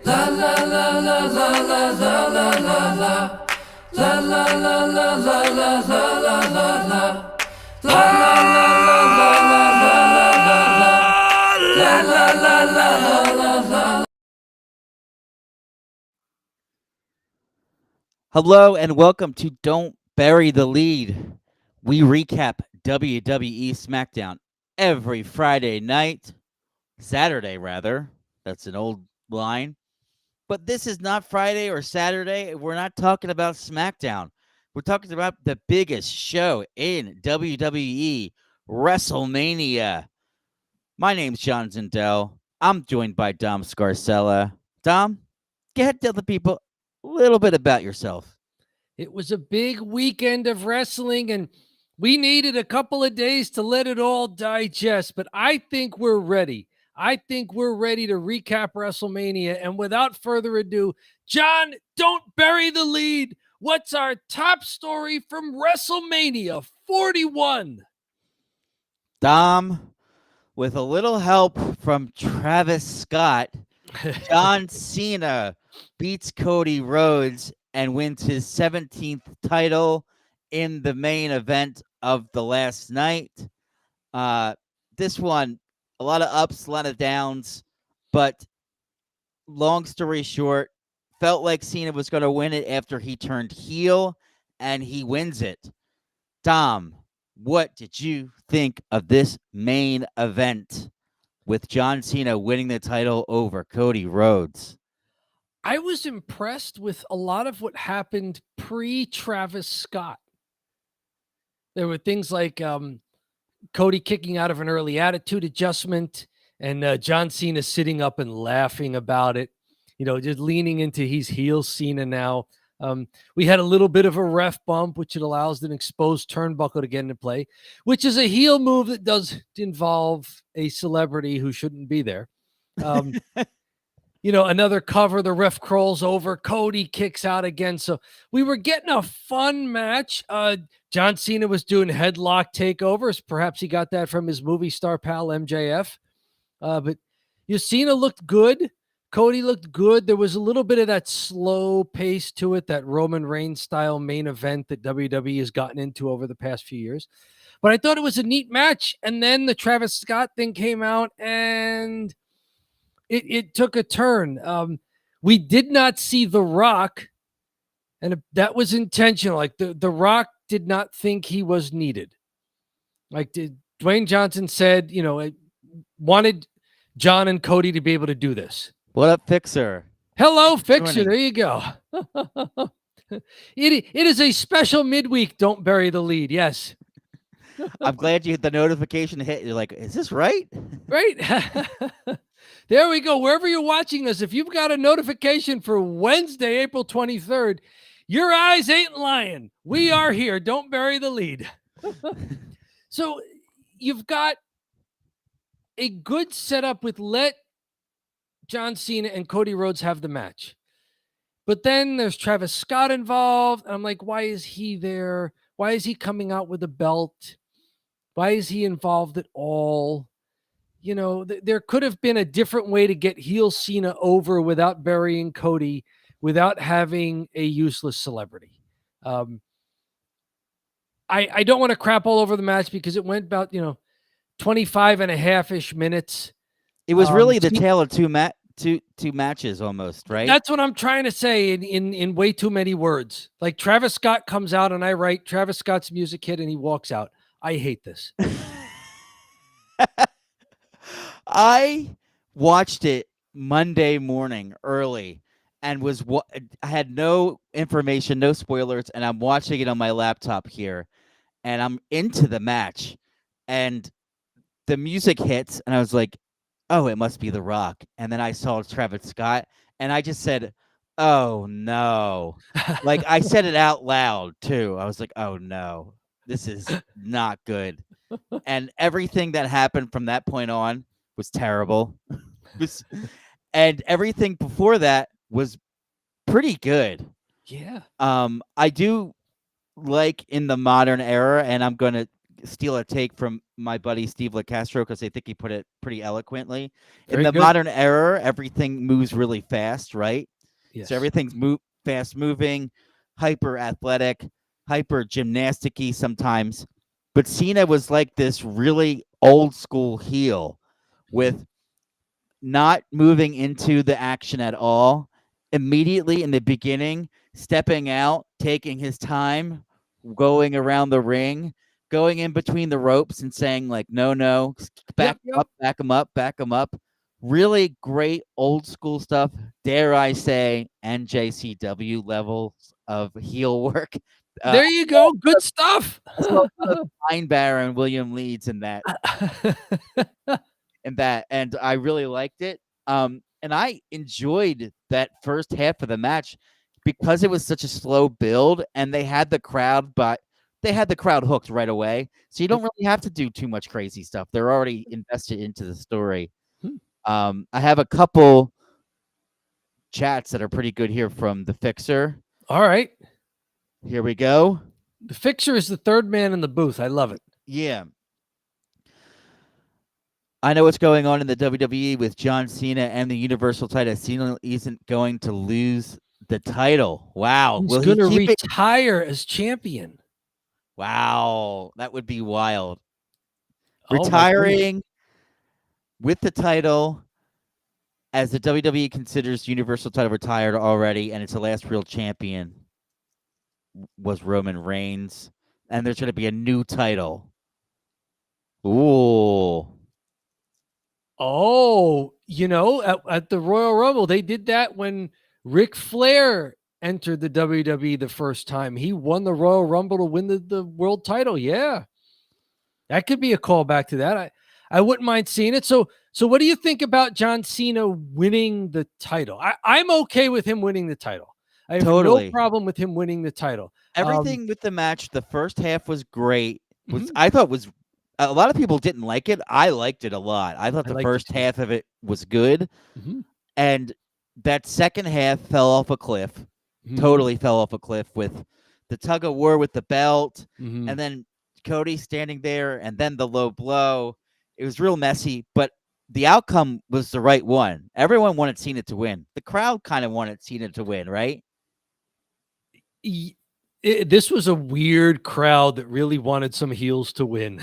La la la la la la la la la la. La la la la la la la la la la. La la la la la la la la. La la la la la la. Hello and welcome to Don't Bury the Lead. We recap WWE SmackDown every Friday night, Saturday rather. That's an old line. But this is not Friday or Saturday. We're not talking about SmackDown. We're talking about the biggest show in WWE, WrestleMania. My name's John Zindel. I'm joined by Dom Scarcella. Dom, go ahead and tell the people a little bit about yourself. It was a big weekend of wrestling, and we needed a couple of days to let it all digest, but I think we're ready. I think we're ready to recap WrestleMania. And without further ado, John, don't bury the lead. What's our top story from WrestleMania 41? Dom, with a little help from Travis Scott, John Cena beats Cody Rhodes and wins his 17th title in the main event of the last night. This one, a lot of ups, a lot of downs, but long story short, felt like Cena was going to win it after he turned heel, and he wins it. Dom, what did you think of this main event with John Cena winning the title over Cody Rhodes? I was impressed with a lot of what happened pre-Travis Scott. There were things like Cody kicking out of an early attitude adjustment and John Cena sitting up and laughing about it, just leaning into he's heel Cena now. We had a little bit of a ref bump, which it allows an exposed turnbuckle to get into play, which is a heel move that does involve a celebrity who shouldn't be there. Another cover, the ref crawls over, Cody kicks out again. So we were getting a fun match. John Cena was doing headlock takeovers. Perhaps he got that from his movie star pal MJF. But Cena looked good. Cody looked good. There was a little bit of that slow pace to it, that Roman Reigns style main event that WWE has gotten into over the past few years. But I thought it was a neat match. And then the Travis Scott thing came out and it took a turn. We did not see The Rock, and that was intentional. Like the Rock did not think he was needed. Like Dwayne Johnson said, wanted John and Cody to be able to do this. What up, Fixer? Hello, Fixer. There you go. It is a special midweek. Don't bury the lead. Yes. I'm glad you hit the notification hit. You're like, is this right? Right. There we go. Wherever you're watching us, if you've got a notification for Wednesday, April 23rd, your eyes ain't lying. We are here. Don't bury the lead. So you've got a good setup with let John Cena and Cody Rhodes have the match. But then there's Travis Scott involved. And I'm like, why is he there? Why is he coming out with a belt? Why is he involved at all? There could have been a different way to get heel Cena over without burying Cody, without having a useless celebrity. I don't want to crap all over the match because it went about, 25 and a half-ish minutes. It was really the tale of two matches almost, right? That's what I'm trying to say in way too many words. Like Travis Scott comes out and I write Travis Scott's music hit and he walks out. I hate this. I watched it Monday morning early and I had no information, no spoilers, and I'm watching it on my laptop here, and I'm into the match, and the music hits, and I was like, oh, it must be The Rock. And then I saw Travis Scott, and I just said, oh, no. Like, I said it out loud, too. I was like, oh, no, this is not good. And everything that happened from that point on was terrible. And everything before that was pretty good. Yeah. I do like in the modern era, and I'm going to steal a take from my buddy Steve LaCastro because I think he put it pretty eloquently. In Very the good. modern era, everything moves really fast, right? Yes. So everything's fast moving, hyper athletic, hyper gymnastic-y sometimes. But Cena was like this really old school heel with not moving into the action at all. Immediately in the beginning, stepping out, taking his time, going around the ring, going in between the ropes and saying like, no, back Yep. up, back him up, back him up. Really great old school stuff. Dare I say NJCW levels of heel work. There you go. Good stuff. Pine Baron, William Leeds in that. And I really liked it. And I enjoyed that first half of the match because it was such a slow build, and they had the crowd, but they had the crowd hooked right away. So you don't really have to do too much crazy stuff. They're already invested into the story. I have a couple chats that are pretty good here from the Fixer. All right. Here we go. The Fixer is the third man in the booth. I love it. Yeah. I know what's going on in the WWE with John Cena and the Universal title. Cena isn't going to lose the title. Wow. He's Will going to he keep retire as champion. Wow. That would be wild. Oh, Retiring with the title as the WWE considers Universal title retired already, and it's the last real champion was Roman Reigns. And there's going to be a new title. Ooh. Oh, at the Royal Rumble, they did that when Ric Flair entered the WWE the first time. He won the Royal Rumble to win the world title. Yeah. That could be a callback to that. I wouldn't mind seeing it. So what do you think about John Cena winning the title? I'm okay with him winning the title. I have no problem with him winning the title. Everything with the match, the first half was great. I thought was a lot of people didn't like it. I liked it a lot. I thought the first half of it was good. And that second half fell off a cliff. Totally fell off a cliff with the tug of war with the belt. And then Cody standing there and then the low blow. It was real messy, but the outcome was the right one. Everyone wanted Cena to win. The crowd kind of wanted Cena to win, right? This was a weird crowd that really wanted some heels to win.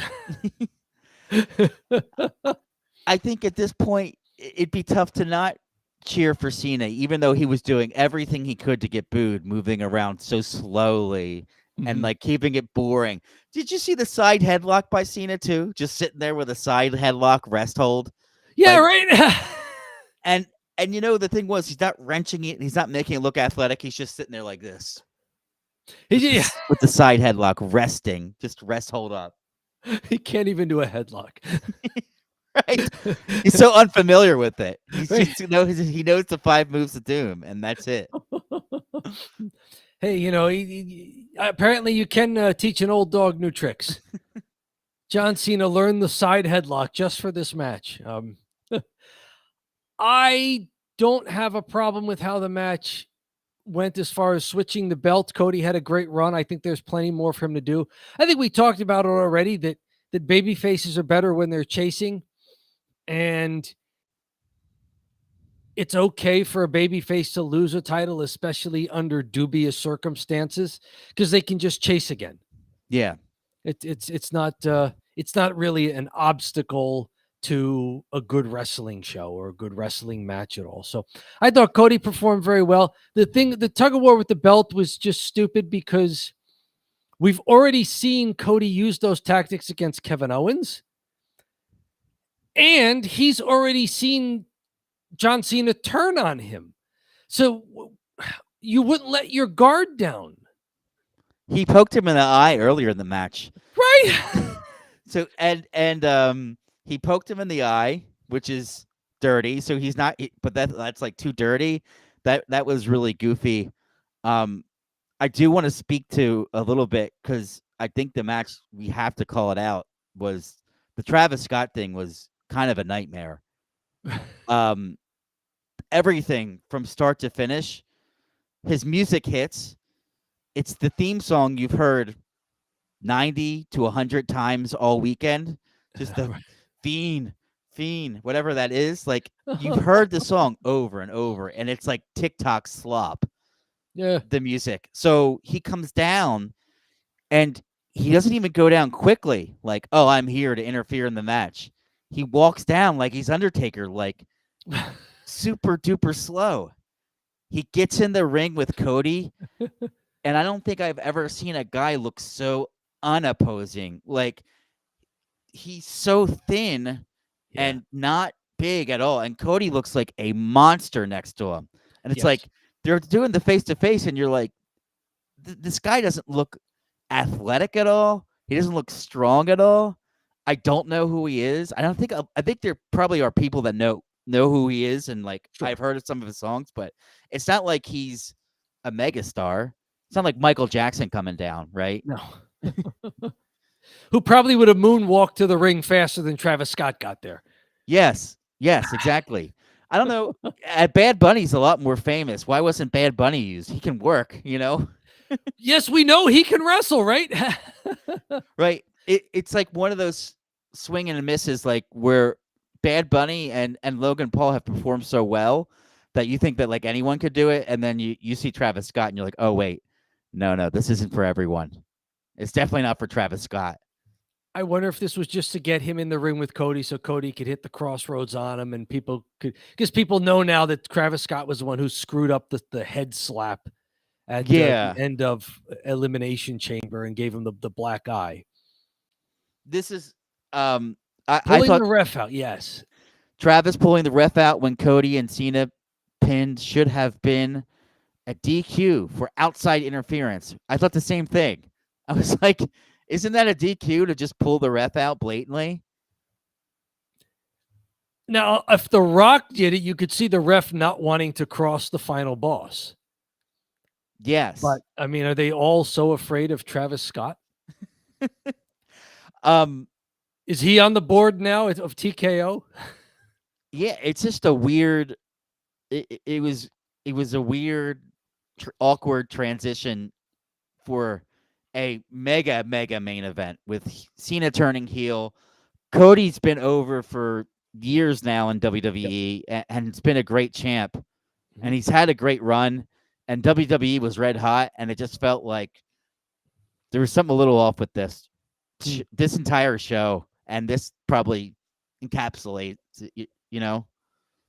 I think at this point, it'd be tough to not cheer for Cena, even though he was doing everything he could to get booed, moving around so slowly and like keeping it boring. Did you see the side headlock by Cena too? Just sitting there with a side headlock rest hold. Yeah, right. and the thing was, he's not wrenching it. He's not making it look athletic. He's just sitting there like this. With the side headlock, resting, just rest hold up. He can't even do a headlock. Right? He's so unfamiliar with it. He knows the 5 moves of doom, and that's it. Hey, apparently you can teach an old dog new tricks. John Cena learned the side headlock just for this match. I don't have a problem with how the match went as far as switching the belt. Cody had a great run. I think there's plenty more for him to do. I think we talked about it already that baby faces are better when they're chasing, and it's okay for a baby face to lose a title, especially under dubious circumstances, because they can just chase again. Yeah. It's not really an obstacle to a good wrestling show or a good wrestling match at all. So I thought Cody performed very well. The tug of war with the belt was just stupid because we've already seen Cody use those tactics against Kevin Owens. And he's already seen John Cena turn on him. So you wouldn't let your guard down. He poked him in the eye earlier in the match. Right. So he poked him in the eye, which is dirty. So he's not, but that's like too dirty. That was really goofy. I do want to speak to a little bit because I think the match, we have to call it out, was the Travis Scott thing was kind of a nightmare. Everything from start to finish, his music hits. It's the theme song you've heard 90 to 100 times all weekend. Just the Right. fiend, whatever that is. Like, you've heard the song over and over, and it's like TikTok slop, Yeah. the music. So he comes down, and he doesn't even go down quickly, like, oh, I'm here to interfere in the match. He walks down like he's Undertaker, like super duper slow. He gets in the ring with Cody, and I don't think I've ever seen a guy look so unopposing. Like, he's so thin Yeah. and not big at all. And Cody looks like a monster next to him. And it's Yes. like they're doing the face to face, and you're like, this guy doesn't look athletic at all. He doesn't look strong at all. I don't know who he is. I think there probably are people that know who he is, and like Sure. I've heard of some of his songs, but it's not like he's a megastar. It's not like Michael Jackson coming down, right? No. Who probably would have moonwalked to the ring faster than Travis Scott got there. Yes, exactly. I don't know. Bad Bunny's a lot more famous. Why wasn't Bad Bunny used? He can work, Yes, we know he can wrestle, right? right? It's like one of those swing and misses, like where Bad Bunny and Logan Paul have performed so well that you think that like anyone could do it, and then you see Travis Scott and you're like, oh wait, no, this isn't for everyone. It's definitely not for Travis Scott. I wonder if this was just to get him in the ring with Cody so Cody could hit the crossroads on him, and people could, because people know now that Travis Scott was the one who screwed up the head slap at Yeah. the end of Elimination Chamber and gave him the black eye. This is Pulling I thought the ref out, yes. Travis pulling the ref out when Cody and Cena pinned should have been a DQ for outside interference. I thought the same thing. I was like, isn't that a DQ to just pull the ref out blatantly? Now, if The Rock did it, you could see the ref not wanting to cross the final boss. Yes. But I mean, are they all so afraid of Travis Scott? Is he on the board now of TKO? Yeah, it's just a weird. It was a weird, awkward transition for a mega main event with Cena turning heel. Cody's been over for years now in WWE, and it's been a great champ, and he's had a great run. And WWE was red hot, and it just felt like there was something a little off with this entire show, and this probably encapsulates it,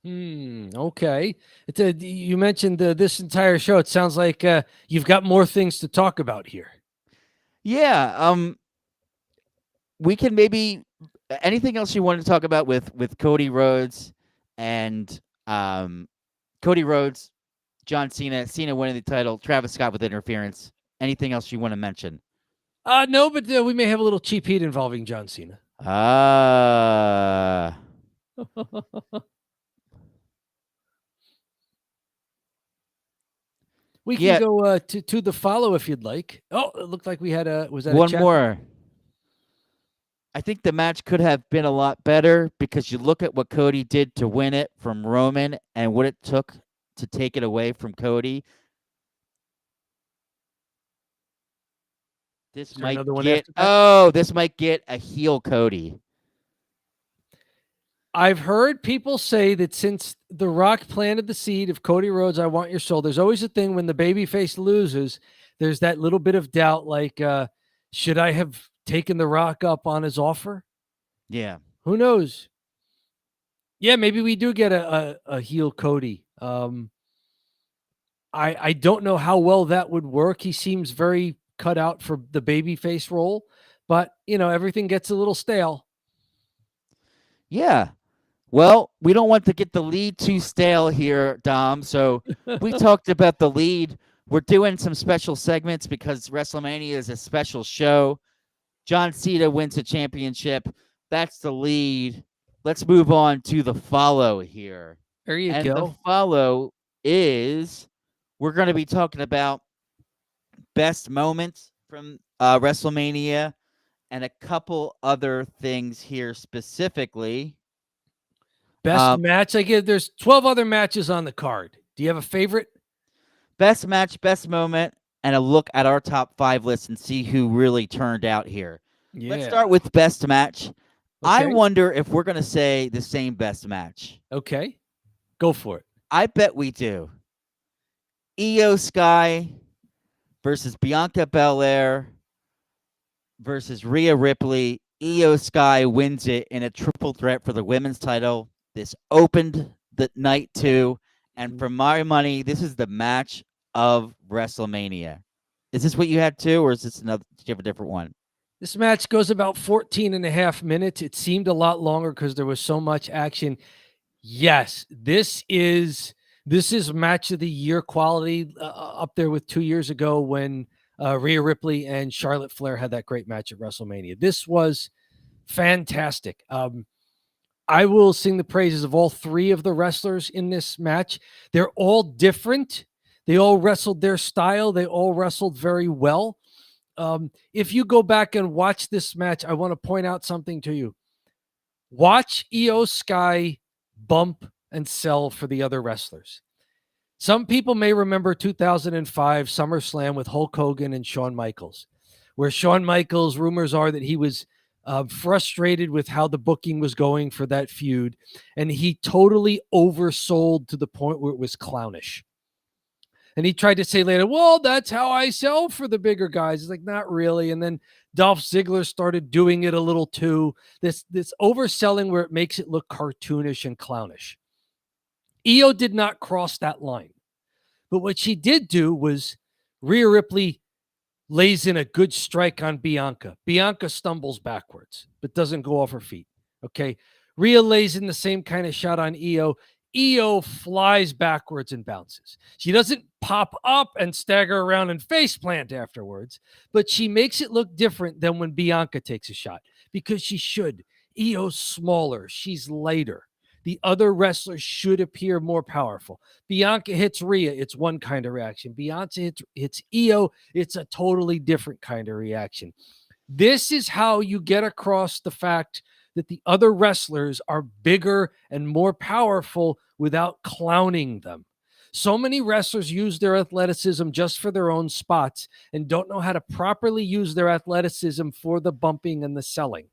Okay. You mentioned this entire show. It sounds like you've got more things to talk about here. Yeah. We can maybe anything else you want to talk about with Cody Rhodes and Cody Rhodes, John Cena winning the title, Travis Scott with interference. Anything else you want to mention? No, but we may have a little cheap heat involving John Cena. We can go to the follow if you'd like. Oh, it looked like we had one more. I think the match could have been a lot better because you look at what Cody did to win it from Roman and what it took to take it away from Cody. This might get a heel Cody. I've heard people say that since The Rock planted the seed of Cody Rhodes, I want your soul, there's always a thing when the babyface loses, there's that little bit of doubt, like, should I have taken The Rock up on his offer? Yeah. Who knows? Yeah, maybe we do get a heel Cody. I don't know how well that would work. He seems very cut out for the babyface role, but, everything gets a little stale. Yeah. Well, we don't want to get the lead too stale here, Dom. So we talked about the lead. We're doing some special segments because WrestleMania is a special show. John Cena wins the championship. That's the lead. Let's move on to the follow here. There you and go. The follow is we're going to be talking about best moments from WrestleMania and a couple other things here specifically. Best match. There's 12 other matches on the card. Do you have a favorite? Best match, best moment. and a look at our top 5 list and see who really turned out here. Let's Yeah. start with best match. I Okay. wonder if we're going to say the same best match. Okay. Go for it. I bet we do. Iyo Skye versus Bianca Belair versus Rhea Ripley. Iyo Skye wins it in a triple threat for the women's title. This opened the night 2, and for my money, this is the match of WrestleMania. Is this what you had too, or is this another? Did you have a different one? This match goes about 14 and a half minutes. It seemed a lot longer because there was so much action. Yes, this is match of the year quality, up there with 2 years ago when Rhea Ripley and Charlotte Flair had that great match at WrestleMania. This was fantastic. I will sing the praises of all 3 of the wrestlers in this match. They're all different. They all wrestled their style. They all wrestled very well. If you go back and watch this match, I want to point out something to you. Watch Iyo Skye bump and sell for the other wrestlers. Some people may remember 2005 SummerSlam with Hulk Hogan and Shawn Michaels, where Shawn Michaels, rumors are that he was frustrated with how the booking was going for that feud, and he totally oversold to the point where it was clownish. And he tried to say later, well, that's how I sell for the bigger guys. It's like, not really. And then Dolph Ziggler started doing it a little too. This overselling where it makes it look cartoonish and clownish. Iyo did not cross that line. But what she did do was Rhea Ripley lays in a good strike on Bianca. Bianca stumbles backwards, but doesn't go off her feet. Okay. Rhea lays in the same kind of shot on Iyo. Iyo flies backwards and bounces. She doesn't pop up and stagger around and face plant afterwards, but she makes it look different than when Bianca takes a shot, because she should. Iyo's smaller. She's lighter. The other wrestlers should appear more powerful. Bianca hits Rhea, it's one kind of reaction. Bianca hits Iyo, it's a totally different kind of reaction. This is how you get across the fact that the other wrestlers are bigger and more powerful without clowning them. So many wrestlers use their athleticism just for their own spots and don't know how to properly use their athleticism for the bumping and the selling.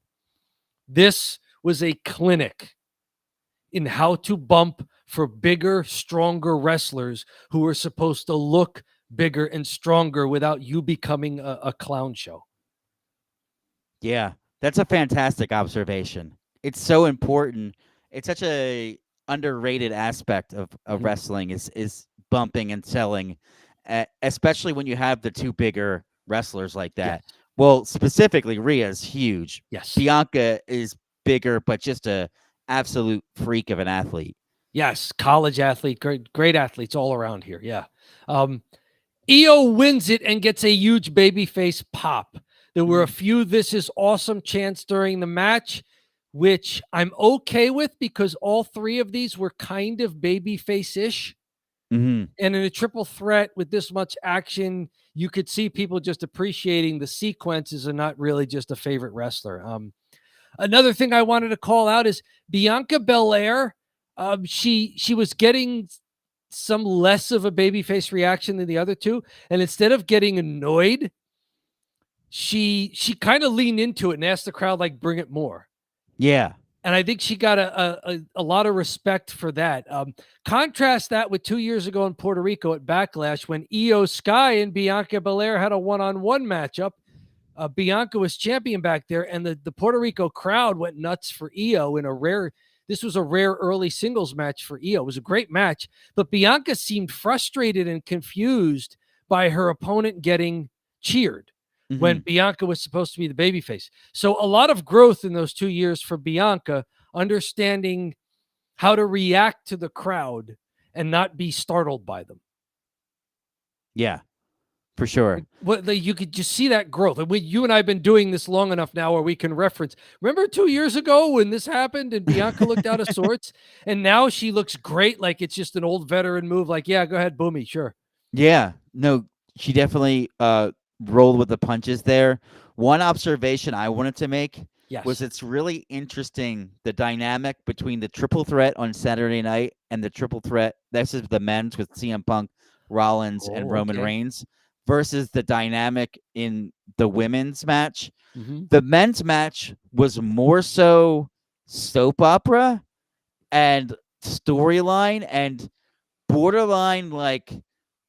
This was a clinic in how to bump for bigger, stronger wrestlers who are supposed to look bigger and stronger without you becoming a clown show. Yeah, that's a fantastic observation. It's so important. It's such a underrated aspect of wrestling is bumping and selling, especially when you have the 2 bigger wrestlers like that. Yes. Well, specifically, Rhea's huge. Yes. Bianca is bigger, but just a absolute freak of an athlete. Yes, college athlete, great athletes all around here. Yeah. Iyo wins it and gets a huge babyface pop. There were a few "this is awesome" chants during the match, which I'm okay with because all 3 of these were kind of babyface-ish. And in a triple threat with this much action, you could see people just appreciating the sequences and not really just a favorite wrestler. Another thing I wanted to call out is Bianca Belair. She was getting some less of a babyface reaction than the other 2. And instead of getting annoyed, she kind of leaned into it and asked the crowd, like, bring it more. Yeah. And I think she got a lot of respect for that. Contrast that with 2 years ago in Puerto Rico at Backlash when Iyo Skye and Bianca Belair had a one-on-one matchup. Bianca was champion back there, and the Puerto Rico crowd went nuts for Iyo this was a rare early singles match for Iyo. It was a great match, but Bianca seemed frustrated and confused by her opponent getting cheered when Bianca was supposed to be the babyface. So a lot of growth in those 2 years for Bianca, understanding how to react to the crowd and not be startled by them. Yeah, for sure. You could just see that growth. You and I have been doing this long enough now where we can reference. Remember 2 years ago when this happened and Bianca looked out of sorts, and now she looks great. Like it's just an old veteran move. Like, yeah, go ahead, Boomy, sure. Yeah, no, she definitely rolled with the punches there. One observation I wanted to make was it's really interesting the dynamic between the triple threat on Saturday night and the triple threat. This is the men's with CM Punk, Rollins, and Roman Reigns versus the dynamic in the women's match. Mm-hmm. The men's match was more so soap opera and storyline and borderline like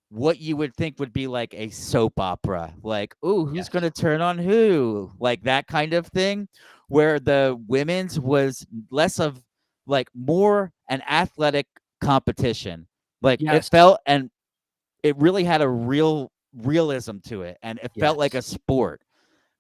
what you would think would be like a soap opera, like, oh, who's Yes. going to turn on who, like that kind of thing, where the women's was less of like more an athletic competition. Like it Yes. felt, and it really had a realism to it, and it felt like a Yes. sport.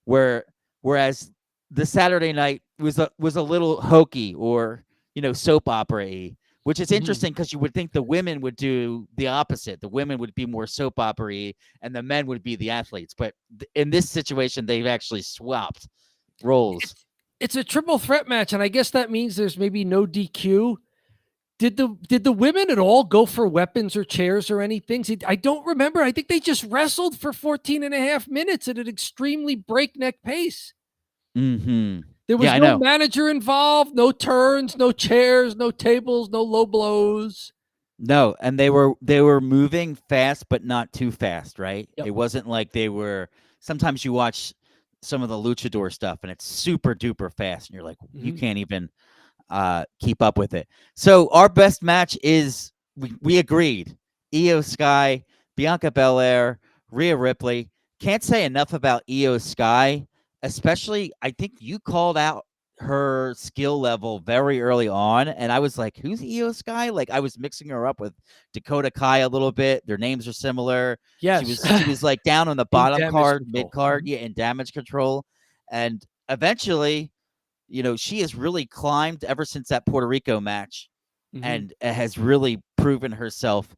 Whereas the Saturday night was a little hokey or soap opera-y, which is Mhm. interesting because you would think the women would do the opposite. The women would be more soap opera-y, and the men would be the athletes. But in this situation, they've actually swapped roles. It's a triple threat match, and I guess that means there's maybe no DQ. Did the women at all go for weapons or chairs or anything? I don't remember. I think they just wrestled for 14 and a half minutes at an extremely breakneck pace. Mm-hmm. There was Yeah, I no know. manager involved, no turns, no chairs, no tables, no low blows. No, and they were moving fast, but not too fast, right? Yep. It wasn't like they were. Sometimes you watch some of the luchador stuff, and it's super duper fast, and you're like, you can't even keep up with it. So our best match is we agreed: Iyo Skye, Bianca Belair, Rhea Ripley. Can't say enough about Iyo Skye, especially. I think you called out her skill level very early on, and I was like, who's Iyo Skye? Like, I was mixing her up with Dakota Kai a little bit. Their names are similar. Yes. She was like down on the bottom card, control. mid card, yeah, in damage control. And eventually, she has really climbed ever since that Puerto Rico match, and has really proven herself.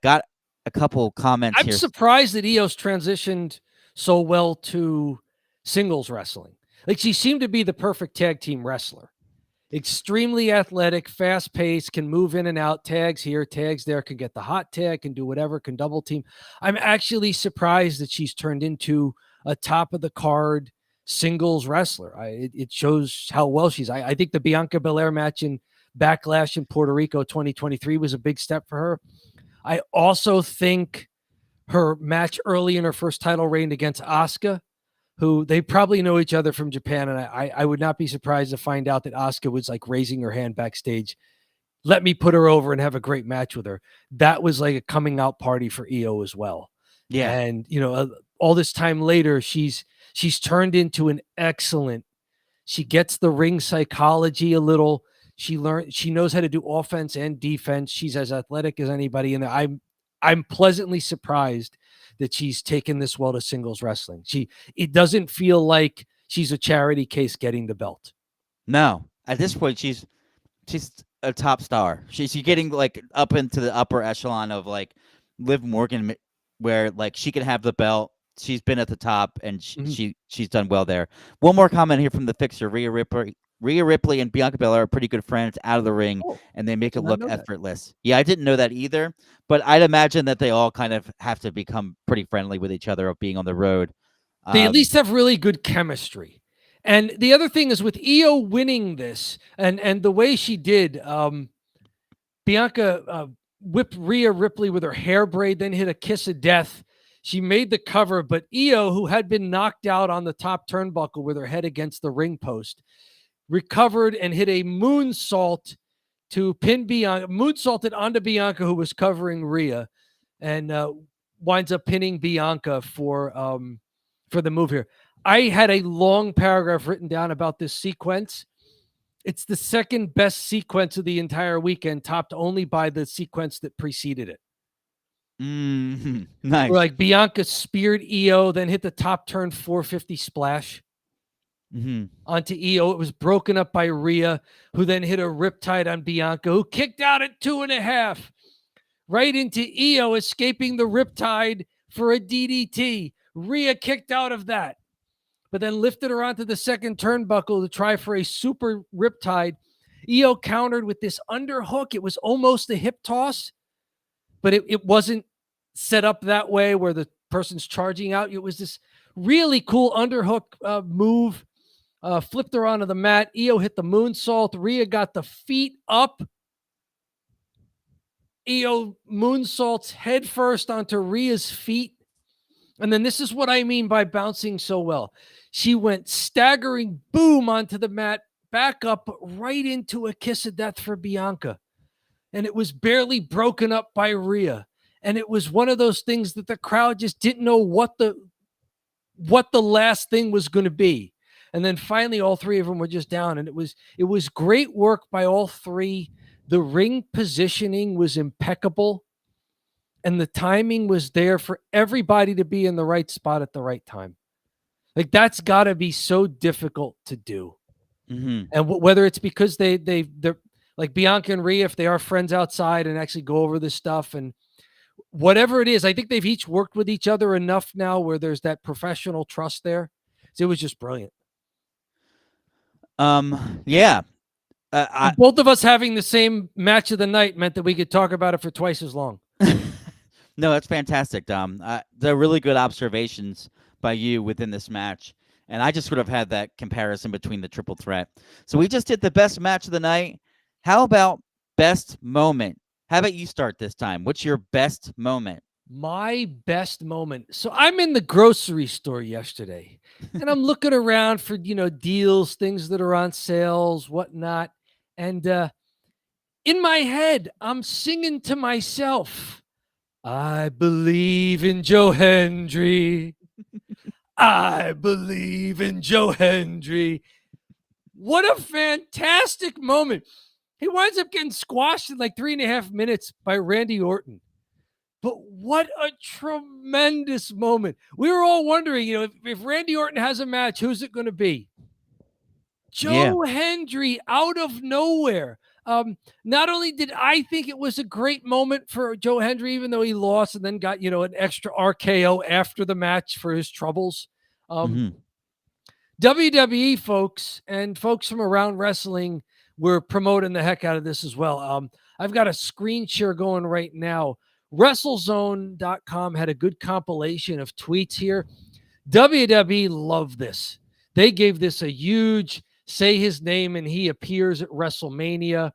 Got a couple comments I'm here. surprised that Io's transitioned so well to singles wrestling. Like, she seemed to be the perfect tag team wrestler. Extremely athletic, fast paced, can move in and out, tags here, tags there, can get the hot tag, can do whatever, can double team. I'm actually surprised that she's turned into a top of the card singles wrestler. It shows how well she's. I think the Bianca Belair match in Backlash in Puerto Rico 2023 was a big step for her. I also think her match early in her first title reign against Asuka, who they probably know each other from Japan. And I would not be surprised to find out that Asuka was like raising her hand backstage. Let me put her over and have a great match with her. That was like a coming out party for Iyo as well. Yeah. And, all this time later, she's turned into an excellent, she gets the ring psychology a little. She knows how to do offense and defense. She's as athletic as anybody. And I'm pleasantly surprised that she's taken this well to singles wrestling. It doesn't feel like she's a charity case getting the belt. No, at this point, she's a top star. She's getting like up into the upper echelon of like Liv Morgan, where like she can have the belt. She's been at the top, and she's done well there. One more comment here from the Fixer: Rhea Ripley and Bianca Belair are pretty good friends out of the ring, and they make it look effortless. Yeah, I didn't know that either, but I'd imagine that they all kind of have to become pretty friendly with each other of being on the road. They at least have really good chemistry. And the other thing is with Iyo winning this and the way she did, Bianca whipped Rhea Ripley with her hair braid, then hit a kiss of death. She made the cover, but Iyo, who had been knocked out on the top turnbuckle with her head against the ring post, recovered and hit a moonsault to pin Bianca, moonsaulted onto Bianca, who was covering Rhea, and winds up pinning Bianca for the move here. I had a long paragraph written down about this sequence. It's the second best sequence of the entire weekend, topped only by the sequence that preceded it. Nice. Where like Bianca speared Iyo, then hit the top turn 450 splash onto Iyo. It was broken up by Rhea, who then hit a riptide on Bianca, who kicked out at 2.5, right into Iyo, escaping the riptide for a DDT. Rhea kicked out of that, but then lifted her onto the second turnbuckle to try for a super riptide. Iyo countered with this underhook. It was almost a hip toss, but it wasn't set up that way where the person's charging out. It was this really cool underhook move. Flipped her onto the mat. Iyo hit the moonsault. Rhea got the feet up. Iyo moonsaults head first onto Rhea's feet. And then this is what I mean by bouncing so well. She went staggering boom onto the mat, back up right into a kiss of death for Bianca. And it was barely broken up by Rhea. And it was one of those things that the crowd just didn't know what the last thing was going to be. And then finally all three of them were just down, and it was great work by all three. The ring positioning was impeccable, and the timing was there for everybody to be in the right spot at the right time. Like, that's got to be so difficult to do. Mm-hmm. And whether it's because they're like Bianca and Rhea, if they are friends outside and actually go over this stuff, and whatever it is, I think they've each worked with each other enough now where there's that professional trust there. So it was just brilliant. Yeah. Both of us having the same match of the night meant that we could talk about it for twice as long. No, that's fantastic, Dom. They're really good observations by you within this match. And I just sort of had that comparison between the triple threat. So we just did the best match of the night. How about best moment? How about you start this time? What's your best moment? My best moment. So I'm in the grocery store yesterday and I'm looking around for, deals, things that are on sales, whatnot. And in my head, I'm singing to myself, I believe in Joe Hendry. I believe in Joe Hendry. What a fantastic moment. He winds up getting squashed in like 3.5 minutes by Randy Orton. But what a tremendous moment. We were all wondering, if Randy Orton has a match, who's it going to be? Joe Hendry out of nowhere. Not only did I think it was a great moment for Joe Hendry, even though he lost and then got, an extra RKO after the match for his troubles. WWE folks and folks from around wrestling were promoting the heck out of this as well. I've got a screen share going right now. WrestleZone.com had a good compilation of tweets here. WWE loved this. They gave this a huge say his name and he appears at WrestleMania.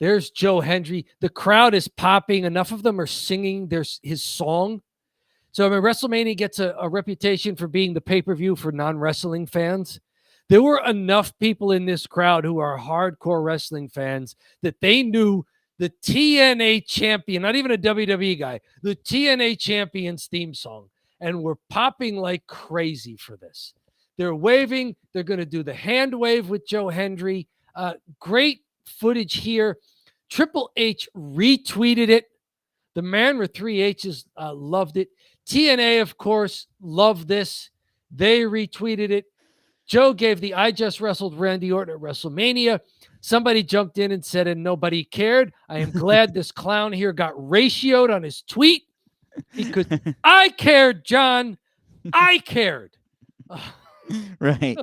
There's Joe Hendry. The crowd is popping. Enough of them are singing his song. So, WrestleMania gets a reputation for being the pay-per-view for non-wrestling fans. There were enough people in this crowd who are hardcore wrestling fans that they knew the TNA champion, not even a WWE guy, the TNA champion's theme song, and we're popping like crazy for this. They're waving. They're going to do the hand wave with Joe Hendry. Great footage here. Triple H retweeted it. The man with 3 H's loved it. TNA, of course, loved this. They retweeted it. Joe gave the I just wrestled Randy Orton at WrestleMania. Somebody jumped in and said, and nobody cared. I am glad this clown here got ratioed on his tweet because I cared, John. I cared. Right.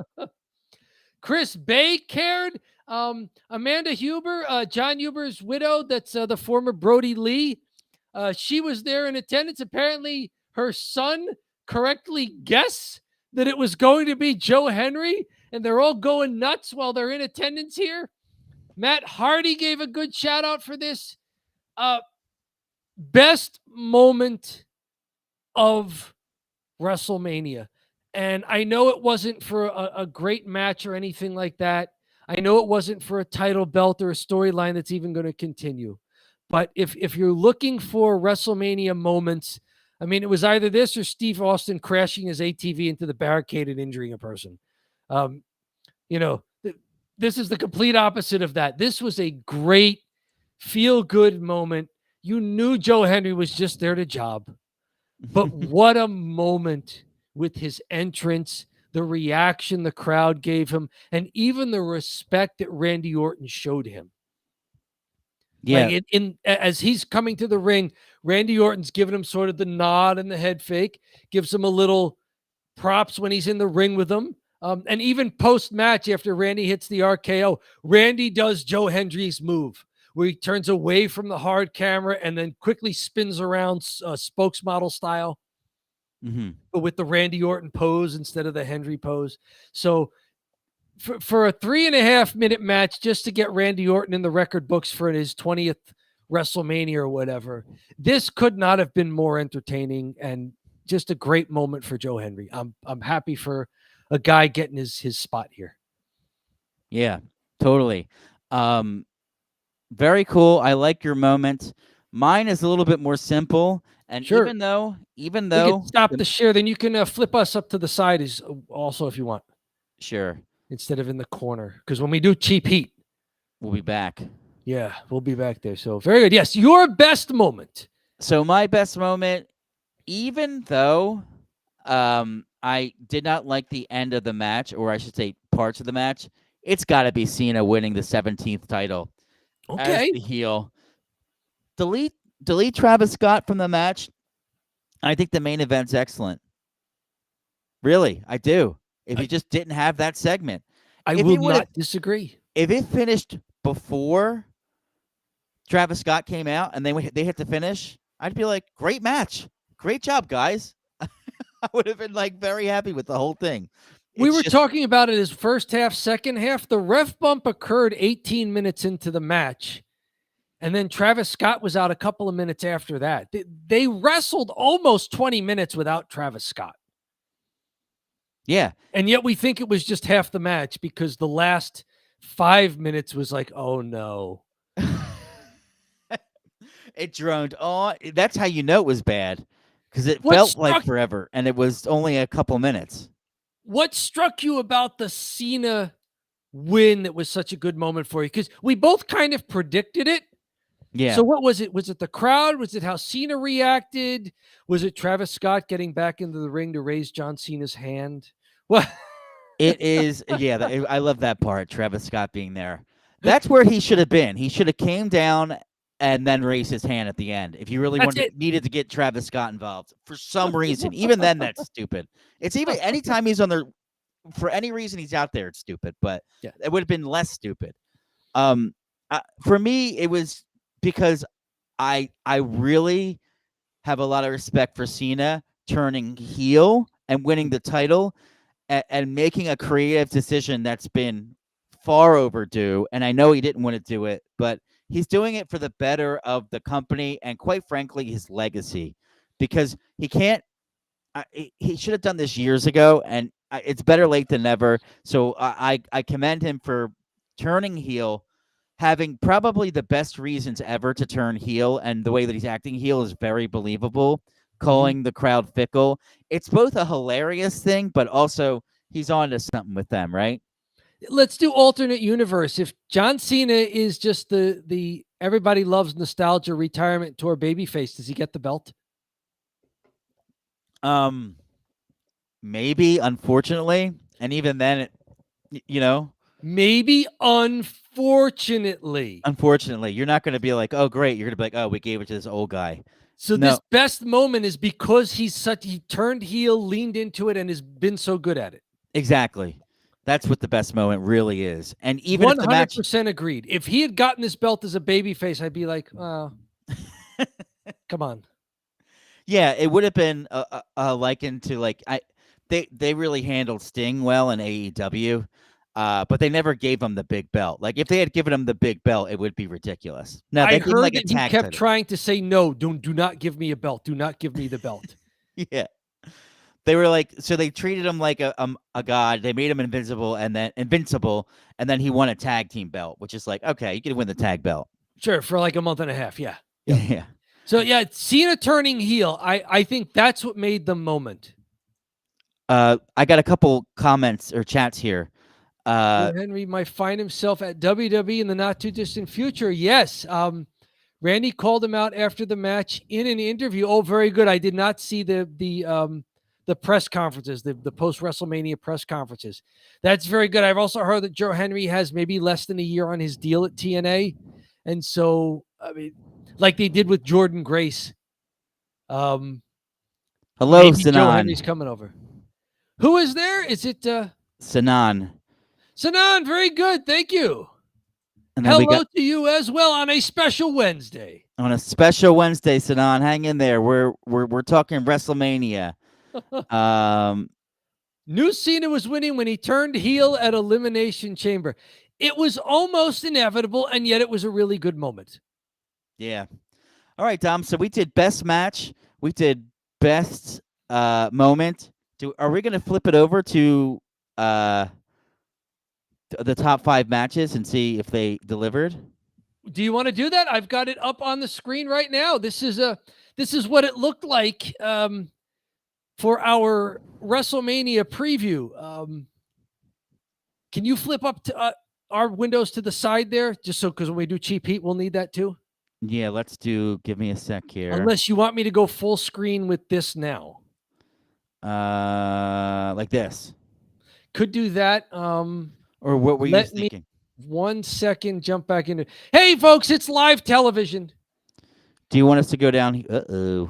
Chris Bay cared. Amanda Huber, John Huber's widow, that's the former Brody Lee. She was there in attendance. Apparently, her son correctly guessed that it was going to be Joe Hendry, and they're all going nuts while they're in attendance here. Matt Hardy gave a good shout out for this. Best moment of WrestleMania. And I know it wasn't for a great match or anything like that. I know it wasn't for a title belt or a storyline that's even going to continue. But if you're looking for WrestleMania moments, it was either this or Steve Austin crashing his ATV into the barricade and injuring a person. This is the complete opposite of that. This was a great feel-good moment. You knew Joe Hendry was just there to job. But what a moment with his entrance, the reaction the crowd gave him, and even the respect that Randy Orton showed him. Yeah. Like as he's coming to the ring, Randy Orton's giving him sort of the nod and the head fake, gives him a little props when he's in the ring with him. And even post-match, after Randy hits the RKO, Randy does Joe Hendry's move, where he turns away from the hard camera and then quickly spins around spokesmodel style, but with the Randy Orton pose instead of the Hendry pose. So for a 3.5 minute match, just to get Randy Orton in the record books for his 20th WrestleMania or whatever, this could not have been more entertaining. And just a great moment for Joe Henry. I'm happy for a guy getting his spot here. Yeah, totally. Very cool. I like your moment. Mine is a little bit more simple. And Sure. even though We can stop the share, then you can flip us up to the side is also if you want. Sure. Instead of in the corner. Because when we do cheap heat, We'll be back. yeah, we'll be back there. So very good. Yes, your best moment. So my best moment, even though I did not like the end of the match, or I should say parts of the match, it's got to be Cena winning the 17th title as Okay. the heel. Delete Travis Scott from the match. I think the main event's excellent. Really, I do. If he just didn't have that segment. I will not disagree. If it finished before Travis Scott came out and they hit the finish, I'd be like, great match. Great job, guys. I would have been like very happy with the whole thing. We were talking about it as first half, second half. The ref bump occurred 18 minutes into the match. And then Travis Scott was out a couple of minutes after that. They wrestled almost 20 minutes without Travis Scott. Yeah. And yet we think it was just half the match because the last 5 minutes was like, oh no. It droned on. That's how you know it was bad. Because it felt like forever. And it was only a couple minutes. What struck you about the Cena win that was such a good moment for you? Because we both kind of predicted it. Yeah. So what was it? Was it the crowd? Was it how Cena reacted? Was it Travis Scott getting back into the ring to raise John Cena's hand? What? It is. Yeah. I love that part. Travis Scott being there. That's where he should have been. He should have came down and then raised his hand at the end. If you really needed to get Travis Scott involved for some reason, even then that's stupid. It's even anytime he's on there for any reason he's out there, it's stupid, but it would have been less stupid. For me, it was because I really have a lot of respect for Cena turning heel and winning the title and making a creative decision that's been far overdue. And I know he didn't want to do it, but he's doing it for the better of the company and, quite frankly, his legacy, because he can't. He should have done this years ago, and it's better late than never. So I commend him for turning heel, having probably the best reasons ever to turn heel, and the way that he's acting heel is very believable. Calling the crowd fickle, it's both a hilarious thing, but also he's on to something with them, right? Let's do alternate universe. If John Cena is just the everybody loves nostalgia retirement tour babyface, does he get the belt? Maybe, unfortunately, and even then, maybe unfortunately, you're not going to be like, oh great, you're going to be like, oh, we gave it to this old guy. So this best moment is because he turned heel, leaned into it, and has been so good at it. Exactly. That's what the best moment really is. And even 100% agreed. If he had gotten this belt as a babyface, I'd be like, oh, come on. Yeah, it would have been likened to like they really handled Sting well in AEW, but they never gave him the big belt. Like if they had given him the big belt, it would be ridiculous. Now I heard that he kept trying to say no. Do not give me a belt. Do not give me the belt. Yeah. They were like, so they treated him like a god. They made him invincible, and then he won a tag team belt, which is like, okay, you can win the tag belt. Sure, for like a month and a half. Yeah. Yeah. So yeah, Cena turning heel. I think that's what made the moment. I got a couple comments or chats here. Henry might find himself at WWE in the not too distant future. Yes. Randy called him out after the match in an interview. Oh, very good. I did not see the press conferences, the post WrestleMania press conferences. That's very good. I've also heard that Joe Henry has maybe less than a year on his deal at TNA. And so, I mean, like they did with Jordan Grace. Hello, Sinan. Joe Henry's coming over. Who is there? Is it Sinan? Sinan, very good. Thank you. And hello to you as well on a special Wednesday. On a special Wednesday, Sinan, hang in there. We're talking WrestleMania. New Cena was winning when he turned heel at Elimination Chamber. It was almost inevitable, and yet it was a really good moment. Yeah. All right, Dom. So we did best match. We did best moment. Are we going to flip it over to the top 5 matches and see if they delivered? Do you want to do that? I've got it up on the screen right now. This is what it looked like for our WrestleMania preview. Can you flip up to our windows to the side there, just so because when we do Cheap Heat, we'll need that too. Yeah, let's do. Give me a sec here. Unless you want me to go full screen with this now. Like this. Could do that. Or what were you thinking? 1 second, jump back into. Hey, folks, it's live television. Do you want us to go down? Uh-oh.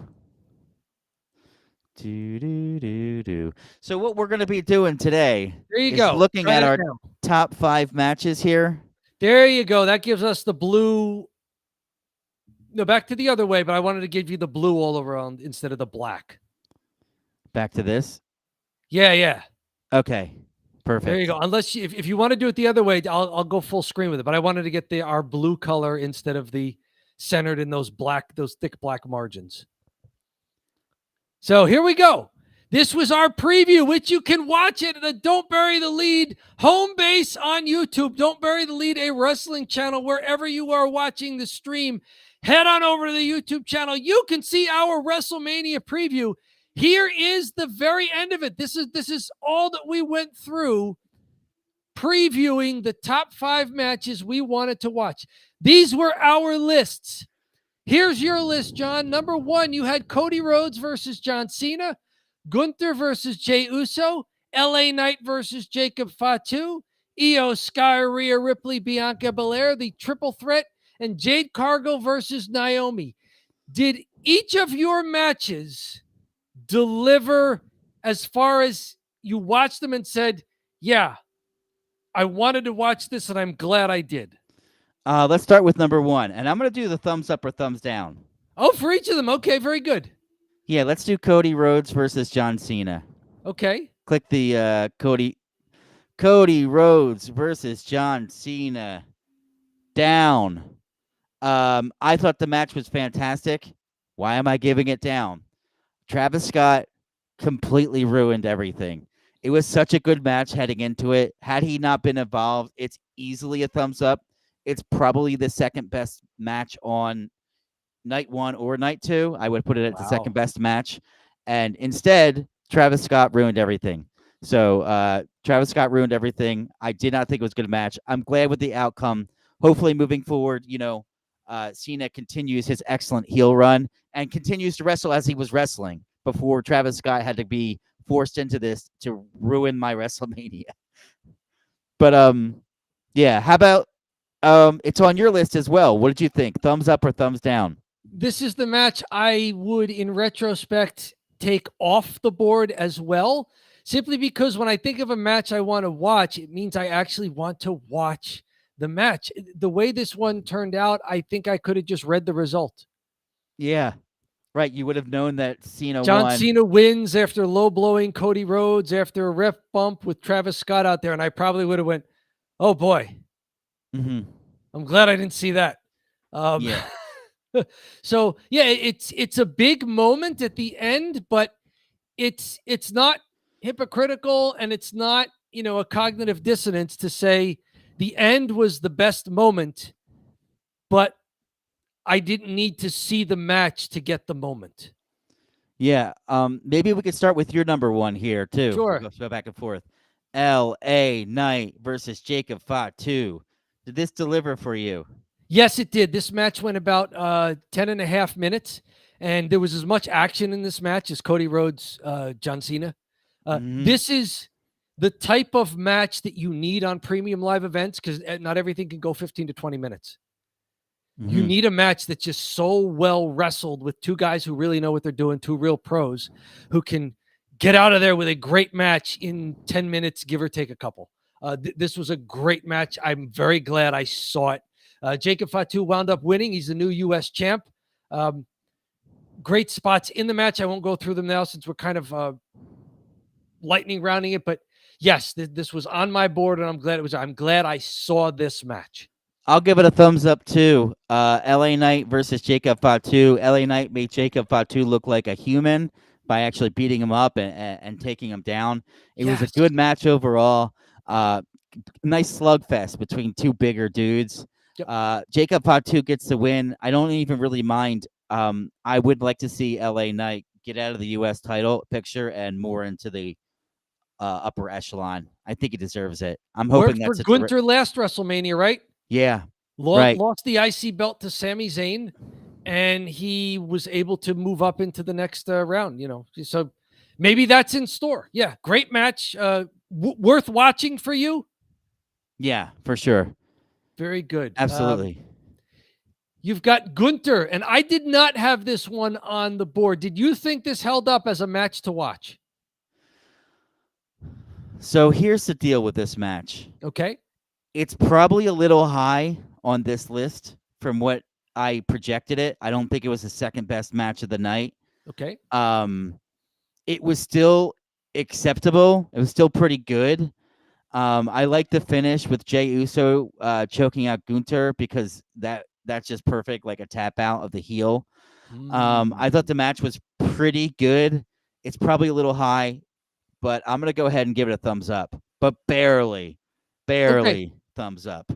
Do. So what we're going to be doing today there you is go. looking at our top 5 matches here. There you go. That gives us the blue. No, back to the other way, but I wanted to give you the blue all around instead of the black. Back to this? Yeah. Okay. Perfect. There you go. Unless if you want to do it the other way, I'll go full screen with it. But I wanted to get our blue color instead of the centered in those thick black margins. So here we go. This was our preview, which you can watch it at the Don't Bury the Lead home base on YouTube. Don't Bury the Lead, a wrestling channel. Wherever you are watching the stream, head on over to the YouTube channel. You can see our WrestleMania preview. Here is the very end of it. This is all that we went through previewing the top 5 matches we wanted to watch. These were our lists. Here's your list, John. Number 1, you had Cody Rhodes versus John Cena, Gunther versus Jey Uso, LA Knight versus Jacob Fatu, Iyo Skye, Rhea Ripley, Bianca Belair, the triple threat, and Jade Cargill versus Naomi. Did each of your matches deliver as far as you watched them and said, yeah, I wanted to watch this and I'm glad I did? Let's start with number 1, and I'm going to do the thumbs up or thumbs down. Oh, for each of them. Okay, very good. Yeah, let's do Cody Rhodes versus John Cena. Okay. Click the Cody Rhodes versus John Cena. Down. I thought the match was fantastic. Why am I giving it down? Travis Scott completely ruined everything. It was such a good match heading into it. Had he not been involved, it's easily a thumbs up. It's probably the second best match on night 1 or night 2. I would put it at the second best match. And instead, Travis Scott ruined everything. So Travis Scott ruined everything. I did not think it was a good match. I'm glad with the outcome. Hopefully moving forward, Cena continues his excellent heel run and continues to wrestle as he was wrestling before Travis Scott had to be forced into this to ruin my WrestleMania. But yeah, how about it's on your list as well. What did you think? Thumbs up or thumbs down? This is the match I would, in retrospect, take off the board as well, simply because when I think of a match I want to watch, it means I actually want to watch the match. The way this one turned out, I think I could have just read the result. Yeah, right. You would have known that Cena John won. Cena wins after low blowing Cody Rhodes after a ref bump with Travis Scott out there, and I probably would have went, oh boy. Mm-hmm. I'm glad I didn't see that. Yeah. So yeah, it's a big moment at the end, but it's not hypocritical and it's not, a cognitive dissonance to say the end was the best moment, but I didn't need to see the match to get the moment. Yeah. Maybe we could start with your number 1 here too. Sure. We'll go back and forth. LA Knight versus Jacob Fatu. Did this deliver for you? Yes, it did. This match went about 10 and a half minutes, and there was as much action in this match as Cody Rhodes, John Cena. This is the type of match that you need on premium live events because not everything can go 15 to 20 minutes. Mm-hmm. You need a match that's just so well wrestled with 2 guys who really know what they're doing, 2 real pros who can get out of there with a great match in 10 minutes, give or take a couple. This was a great match. I'm very glad I saw it. Jacob Fatu wound up winning. He's the new U.S. champ. Great spots in the match. I won't go through them now since we're kind of lightning rounding it. But yes, this was on my board, and I'm glad I saw this match. I'll give it a thumbs up too. LA Knight versus Jacob Fatu. LA Knight made Jacob Fatu look like a human. by actually beating him up and taking him down. It was a Yes. good match overall. Nice slugfest between two bigger dudes. Yep. Jacob Fatu gets the win. I don't even really mind. I would like to see LA Knight get out of the U.S. title picture and more into the upper echelon. I think he deserves it. I'm hoping Worked for that's Gunther last WrestleMania, right? yeah, right. Lost the IC belt to Sami Zayn, and he was able to move up into the next round. So maybe that's in store. Yeah, great match. Worth watching for you. Yeah, for sure. Very good. Absolutely. You've got Gunther, and I did not have this one on the board. Did you think this held up as a match to watch? So here's the deal with this match. Okay. It's probably a little high on this list from what I projected it. I don't think it was the second best match of the night. Okay. It was still acceptable. It was still pretty good. I like the finish with Jey Uso choking out Gunther because that's just perfect, like a tap out of the heel. I thought the match was pretty good. It's probably a little high, but I'm gonna go ahead and give it a thumbs up, but barely thumbs up.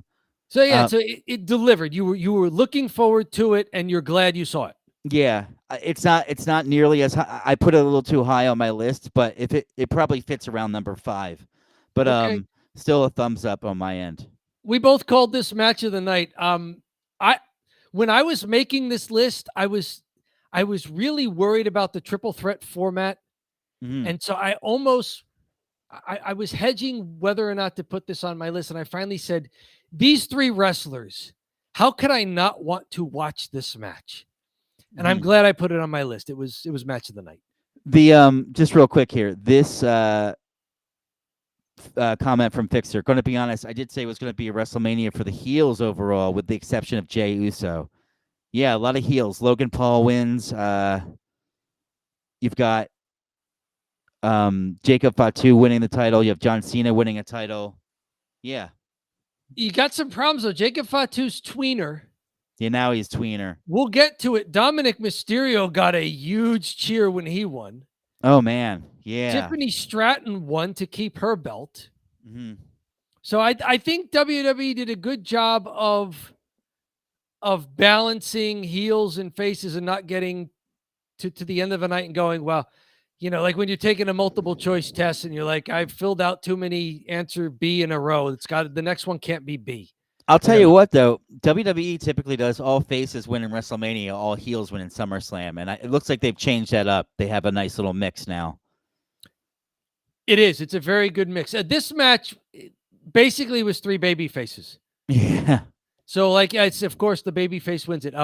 So yeah, so it delivered. You were looking forward to it, and you're glad you saw it. Yeah, it's not nearly as high. I put it a little too high on my list, but if it probably fits around number 5. But still a thumbs up on my end. We both called this match of the night. When I was making this list, I was really worried about the triple threat format. And so I was hedging whether or not to put this on my list. And I finally said, these 3 wrestlers, how could I not want to watch this match? And I'm glad I put it on my list. It was match of the night. The just real quick here, this comment from Fixer. Going to be honest, I did say it was going to be a WrestleMania for the heels overall, with the exception of Jey Uso. Yeah, a lot of heels. Logan Paul wins. You've got Jacob Fatu winning the title. You have John Cena winning a title. Yeah. You got some problems though. Jacob Fatu's tweener. Yeah, now he's tweener. We'll get to it. Dominic Mysterio got a huge cheer when he won. Oh man, yeah. Tiffany Stratton won to keep her belt. So I think WWE did a good job of balancing heels and faces and not getting to the end of the night and going, well, like when you're taking a multiple choice test and you're like, I've filled out too many answer B in a row. The next one can't be B. I'll tell you what, though, WWE typically does all faces win in WrestleMania, all heels win in SummerSlam, and it looks like they've changed that up. They have a nice little mix now. It is. It's a very good mix. This match basically was 3 baby faces. Yeah. So, it's of course the baby face wins it.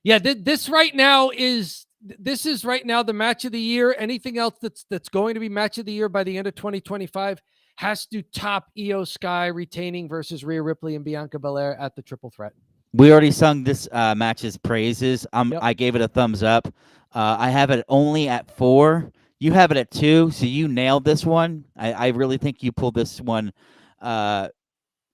Yeah. This right now is the match of the year. Anything else that's going to be match of the year by the end of 2025 has to top Iyo Skye retaining versus Rhea Ripley and Bianca Belair at the triple threat. We already sung this match's praises. I gave it a thumbs up. I have it only at 4. You have it at 2, so you nailed this one. I really think you pulled this one up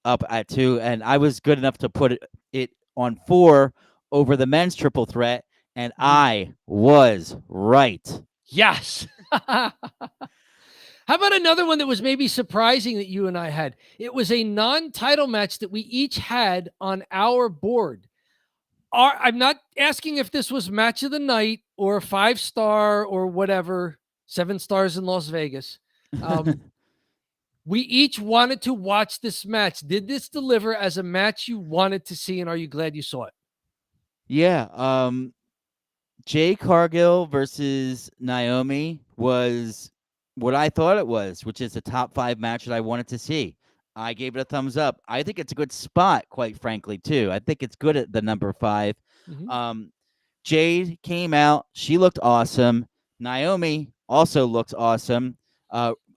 at 2, and I was good enough to put it on 4 over the men's triple threat, and I was right. Yes. How about another one that was maybe surprising that you and I had? It was a non-title match that we each had on our board. I'm not asking if this was match of the night or 5-star or whatever, 7 stars in Las Vegas. We each wanted to watch this match. Did this deliver as a match you wanted to see, and are you glad you saw it? Yeah. Jade Cargill versus Naomi was what I thought it was, which is a top 5 match that I wanted to see. I gave it a thumbs up. I think it's a good spot, quite frankly, too. I think it's good at the number 5. Jade came out. She looked awesome. Naomi also looked awesome.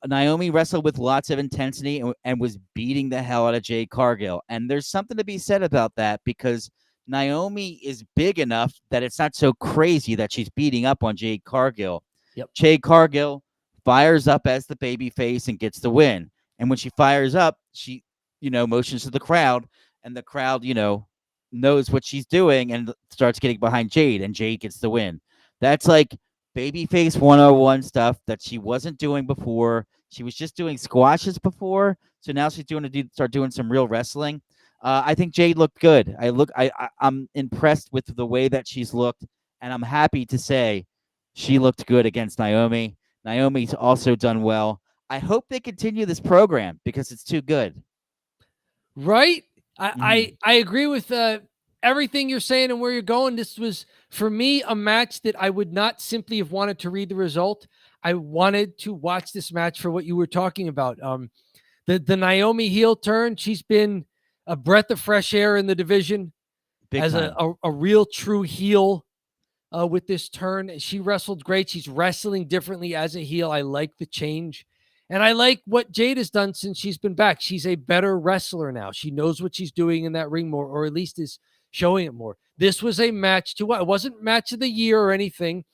Naomi wrestled with lots of intensity and was beating the hell out of Jade Cargill. And there's something to be said about that, because Naomi is big enough that it's not so crazy that she's beating up on Jade Cargill. Yep. Jade Cargill fires up as the baby face and gets the win. And when she fires up, she, motions to the crowd, and the crowd, knows what she's doing and starts getting behind Jade, and Jade gets the win. That's like babyface 101 stuff that she wasn't doing before. She was just doing squashes before, so now she's start doing some real wrestling. I think Jade looked good. I'm impressed with the way that she's looked, and I'm happy to say she looked good against Naomi. Naomi's also done well. I hope they continue this program because it's too good. Right? I agree with everything you're saying and where you're going. This was, for me, a match that I would not simply have wanted to read the result. I wanted to watch this match for what you were talking about. The Naomi heel turn, she's been a breath of fresh air in the division. Big as time. a real true heel with this turn. She wrestled great. She's wrestling differently as a heel. I like the change. And I like what Jade has done since she's been back. She's a better wrestler now. She knows what she's doing in that ring more, or at least is showing it more. This was a match to what? It wasn't match of the year or anything.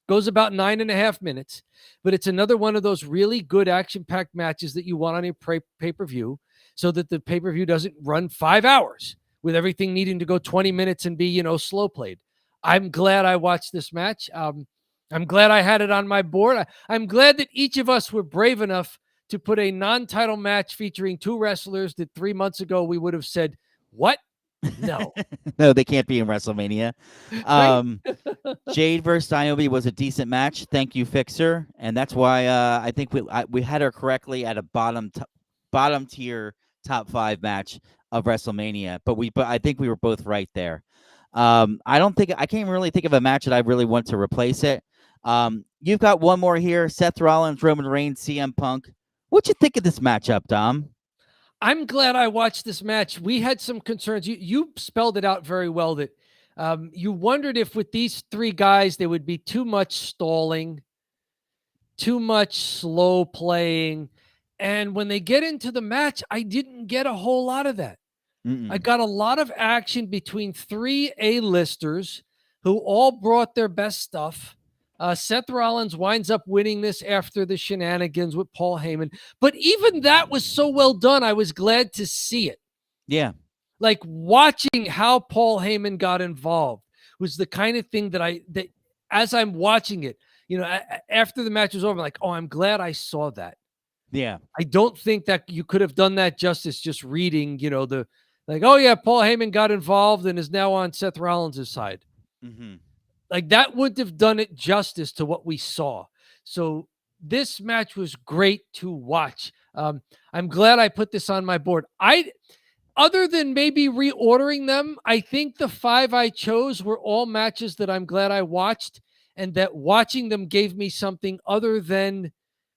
Goes about 9.5 minutes, but it's another one of those really good action-packed matches that you want on a pay-per-view so that the pay-per-view doesn't run 5 hours with everything needing to go 20 minutes and be, slow played. I'm glad I watched this match. I'm glad I had it on my board. I'm glad that each of us were brave enough to put a non-title match featuring two wrestlers that 3 months ago we would have said, what? No. No, they can't be in WrestleMania. Jade versus Naomi was a decent match. Thank you, Fixer. And that's why I think we had her correctly at a bottom tier top 5 match of WrestleMania. But I think we were both right there. I can't really think of a match that I really want to replace it. You've got one more here: Seth Rollins, Roman Reigns, CM Punk. What'd you think of this matchup, Dom? I'm glad I watched this match. We had some concerns. You spelled it out very well that you wondered if with these three guys there would be too much stalling, too much slow playing. And when they get into the match, I didn't get a whole lot of that. I got a lot of action between three A-listers who all brought their best stuff. Seth Rollins winds up winning this after the shenanigans with Paul Heyman. But even that was so well done, I was glad to see it. Yeah. Like watching how Paul Heyman got involved was the kind of thing that as I'm watching it, after the match was over, I'm like, oh, I'm glad I saw that. Yeah. I don't think that you could have done that justice just reading, oh yeah, Paul Heyman got involved and is now on Seth Rollins' side. Mm-hmm. Like that wouldn't have done it justice to what we saw. So this match was great to watch. I'm glad I put this on my board. Other than maybe reordering them, I think the 5 I chose were all matches that I'm glad I watched, and that watching them gave me something other than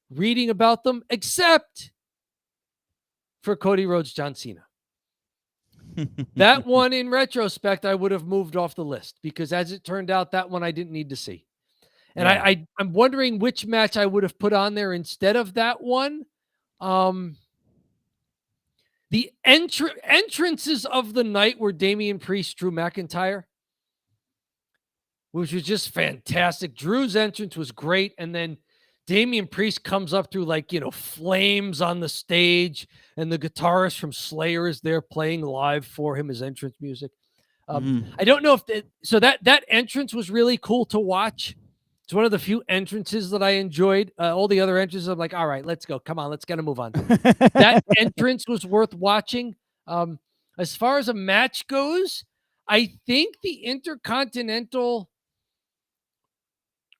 reading about them, except for Cody Rhodes, John Cena. That one, in retrospect, I would have moved off the list because, as it turned out, that one I didn't need to see. And yeah. I'm wondering which match I would have put on there instead of that one. The entrances of the night were Damian Priest, Drew McIntyre, which was just fantastic. Drew's entrance was great, and then Damian Priest comes up through flames on the stage, and the guitarist from Slayer is there playing live for him as entrance music. I don't know if that entrance was really cool to watch. It's one of the few entrances that I enjoyed. All the other entrances, I'm like, all right, let's go. Come on, let's get to move on. That entrance was worth watching. As far as a match goes, I think the Intercontinental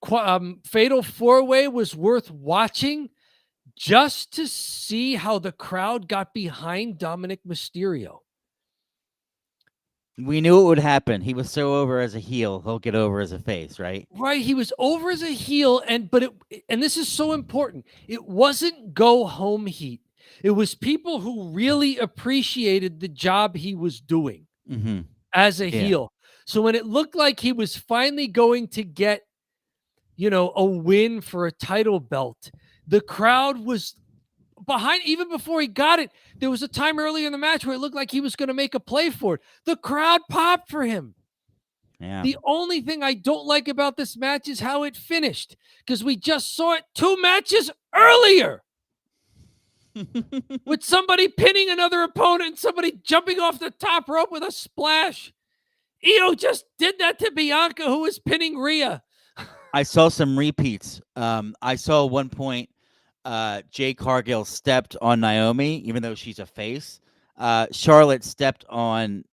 Fatal 4-Way was worth watching just to see how the crowd got behind Dominic Mysterio. We knew it would happen. He was so over as a heel, he'll get over as a face, right? Right. He was over as a heel, and this is so important. It wasn't go home heat. It was people who really appreciated the job he was doing as a heel. So when it looked like he was finally going to get a win for a title belt, the crowd was behind. Even before he got it, there was a time earlier in the match where it looked like he was going to make a play for it. The crowd popped for him. Yeah. The only thing I don't like about this match is how it finished, because we just saw it 2 matches earlier with somebody pinning another opponent and somebody jumping off the top rope with a splash. Iyo just did that to Bianca, who was pinning Rhea. I saw some repeats. I saw at one point Jay Cargill stepped on Naomi, even though she's a face. Charlotte stepped on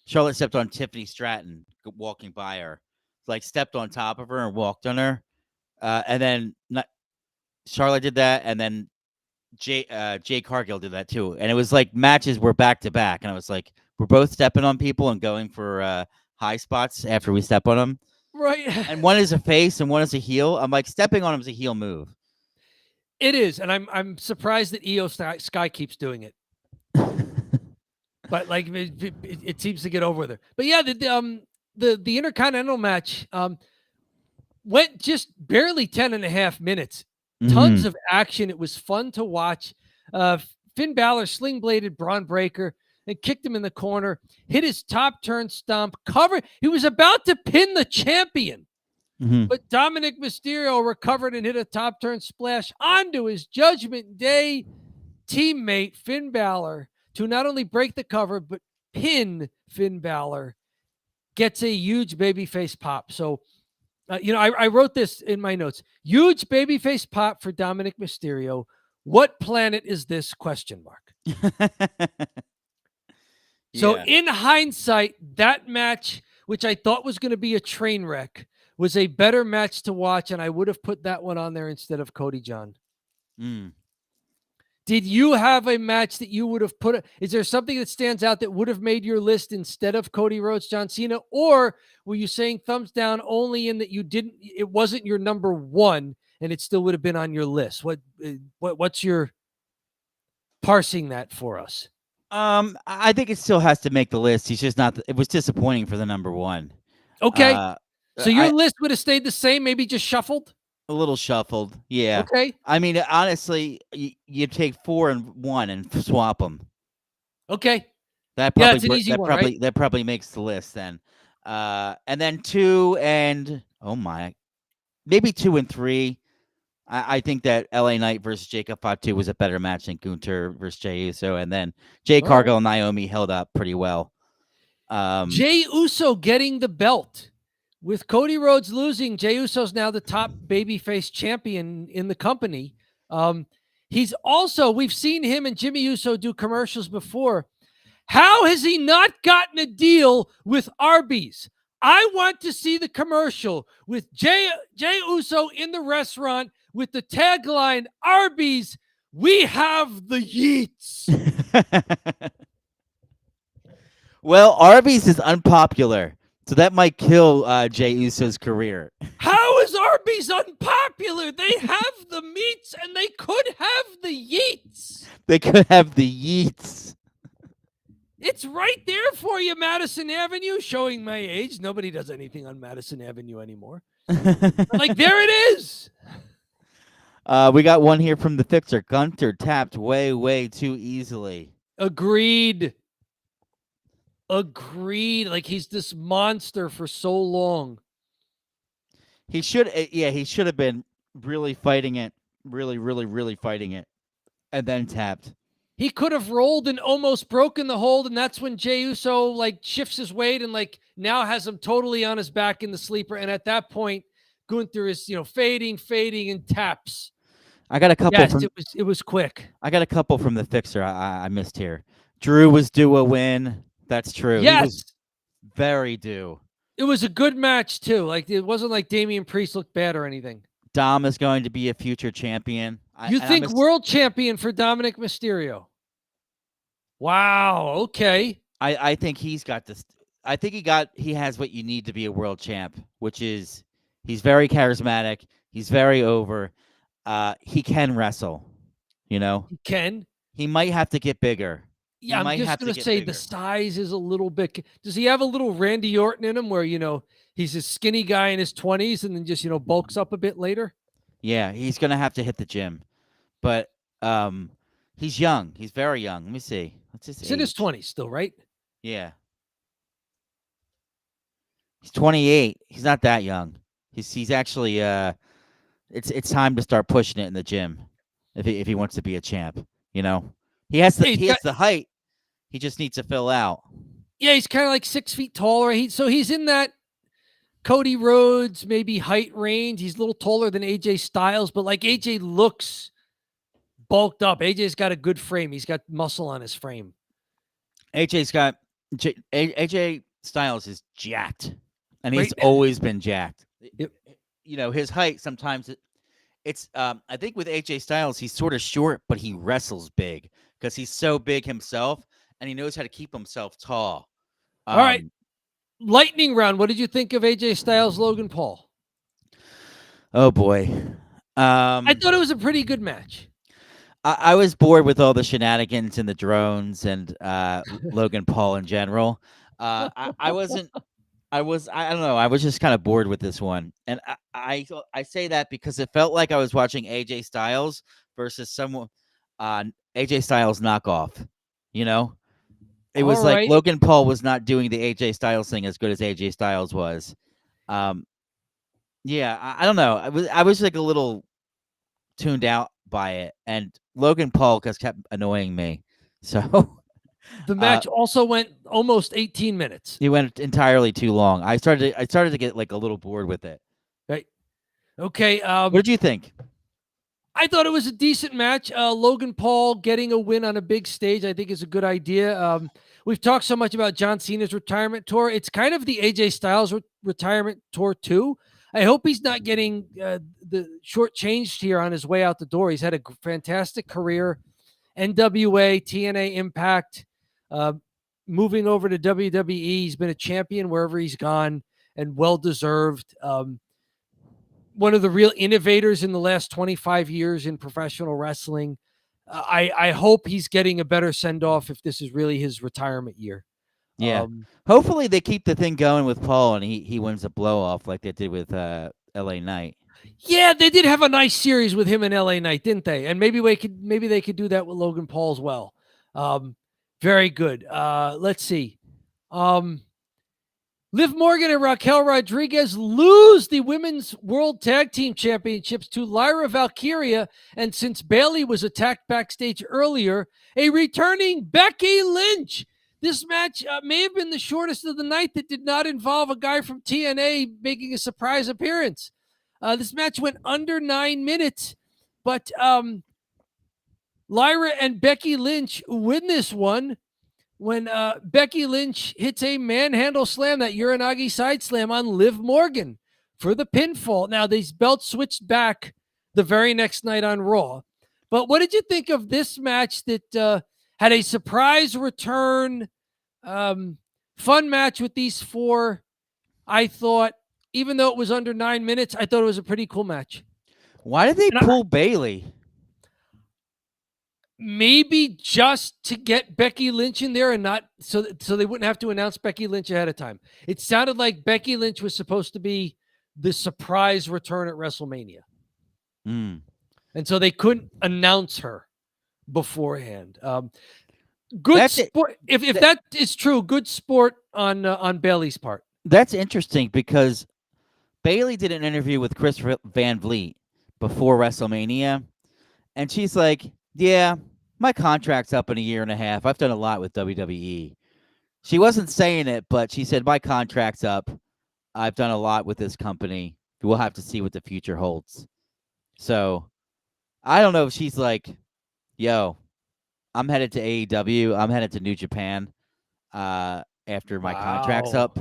Tiffany Stratton walking by her, like stepped on top of her and walked on her. And then Charlotte did that, and then Jay Cargill did that too. And it was like matches were back to back, and I was like, we're both stepping on people and going for high spots after we step on them. Right. And one is a face and one is a heel. I'm like, stepping on him is a heel move. It is, and I'm surprised that Iyo Skye keeps doing it. But like it seems to get over with her. But yeah, the Intercontinental match went just barely 10.5 minutes. Tons of action. It was fun to watch. Finn Balor sling bladed Braun Breaker and kicked him in the corner, hit his top turn stomp, cover. He was about to pin the champion. But Dominic Mysterio recovered and hit a top turn splash onto his Judgment Day teammate, Finn Balor, to not only break the cover, but pin Finn Balor. Gets a huge babyface pop. So, I wrote this in my notes. Huge babyface pop for Dominic Mysterio. What planet is this? ? So in hindsight, that match, which I thought was going to be a train wreck, was a better match to watch, and I would have put that one on there instead of Cody John. Did you have a match that you would have put? Is there something that stands out that would have made your list instead of Cody Rhodes, John Cena? Or were you saying thumbs down only in that it wasn't your number one and it still would have been on your list? What's your parsing that for us? I think it still has to make the list. He's just not. It was disappointing for the number one. Okay. So your list would have stayed the same, maybe just shuffled? A little shuffled, yeah. Okay. I mean, honestly, you take 4 and 1 and swap them. Okay. It's an easy one, right? That probably makes the list then. And then 2 and maybe 2 and 3. I think that LA Knight versus Jacob Fatu was a better match than Gunther versus Jey Uso, and then Jay Cargill and Naomi held up pretty well. Jey Uso getting the belt. With Cody Rhodes losing, Jey Uso's now the top babyface champion in the company. He's also, we've seen him and Jimmy Uso do commercials before. How has he not gotten a deal with Arby's? I want to see the commercial with Jey Uso in the restaurant with the tagline, Arby's, we have the yeets. Well, Arby's is unpopular. So that might kill Jey Uso's career. How is Arby's unpopular? They have the meats and they could have the yeets. They could have the yeets. It's right there for you, Madison Avenue, showing my age. Nobody does anything on Madison Avenue anymore. Like, there it is. We got one here from the Fixer. Gunther tapped way too easily. Agreed. Like, he's this monster for so long. He should have been really fighting it. Really fighting it. And then tapped. He could have rolled and almost broken the hold, and that's when Jey Uso, like, shifts his weight and, like, now has him totally on his back in the sleeper. And at that point, Gunther is, fading and taps. I got a couple. Yes, it was quick. I got a couple from the Fixer I missed here. Drew was due a win. That's true. Yes. He was very due. It was a good match, too. Like, it wasn't like Damian Priest looked bad or anything. Dom is going to be a future champion. You think world champion for Dominic Mysterio? Wow. Okay. I think he's got this. I think he has what you need to be a world champ, which is he's very charismatic. He's very over. He can wrestle. He can. He might have to get bigger. Yeah, I'm just going to say the size is a little bit. Does he have a little Randy Orton in him where, he's a skinny guy in his 20s and then just, bulks up a bit later? Yeah, he's going to have to hit the gym. But he's young. He's very young. Let me see. What's his age? He's in his 20s still, right? Yeah. He's 28. He's not that young. He's actually it's time to start pushing it in the gym if he wants to be a champ, He has the height. He just needs to fill out. Yeah, he's kind of like 6 feet taller. So he's in that Cody Rhodes, maybe height range. He's a little taller than AJ Styles, but like AJ looks bulked up. AJ's got a good frame. He's got muscle on his frame. AJ Styles is jacked, and he's Right. always been jacked. Yep. You know, his height sometimes it's I think with AJ Styles he's sort of short, but he wrestles big because he's so big himself, and he knows how to keep himself tall. All right. Lightning round. What did you think of AJ Styles, Logan Paul? Oh boy. I thought it was a pretty good match. I was bored with all the shenanigans and the drones and Logan Paul in general. I don't know. I was just kind of bored with this one, and I say that because it felt like I was watching AJ Styles versus someone AJ Styles knockoff. You know, it was like Logan Paul was not doing the AJ Styles thing as good as AJ Styles was. Yeah, I don't know. I was like a little tuned out by it, and Logan Paul just kept annoying me. So the match also went almost 18 minutes. It went entirely too long. I started to get like a little bored with it. Right. Okay. What did you think? I thought it was a decent match. Logan Paul getting a win on a big stage, I think, is a good idea. We've talked so much about John Cena's retirement tour. It's kind of the AJ Styles retirement tour too. I hope he's not getting the shortchanged here on his way out the door. He's had a fantastic career. NWA, TNA Impact, moving over to WWE. He's been a champion wherever he's gone and well-deserved. One of the real innovators in the last 25 years in professional wrestling. I hope he's getting a better send-off if this is really his retirement year. Yeah. Hopefully they keep the thing going with Paul and he wins a blow-off like they did with LA Knight. Yeah, they did have a nice series with him and LA Knight, didn't they? And maybe they could do that with Logan Paul as well. Very good. Let's see. Liv Morgan and Raquel Rodriguez lose the Women's World Tag Team Championships to Lyra Valkyria. And since Bayley was attacked backstage earlier, a returning Becky Lynch. This match may have been the shortest of the night that did not involve a guy from TNA making a surprise appearance. This match went under 9 minutes, but Lyra and Becky Lynch win this one when Becky Lynch hits a manhandle slam, that Uranagi side slam on Liv Morgan for the pinfall. Now, these belts switched back the very next night on Raw. But what did you think of this match that had a surprise return, fun match with these four? I thought, even though it was under 9 minutes, I thought it was a pretty cool match. Why did they pull Bayley? Maybe just to get Becky Lynch in there and not so they wouldn't have to announce Becky Lynch ahead of time. It sounded like Becky Lynch was supposed to be the surprise return at WrestleMania. And so they couldn't announce her beforehand. Good sport. If that is true, good sport on Bayley's part. That's interesting because Bayley did an interview with Chris Van Vliet before WrestleMania, and she's like, yeah, my contract's up in a year and a half. I've done a lot with WWE. She wasn't saying it, but she said, my contract's up. I've done a lot with this company. We'll have to see what the future holds. So I don't know if she's like, yo, I'm headed to AEW. I'm headed to New Japan after my contract's up.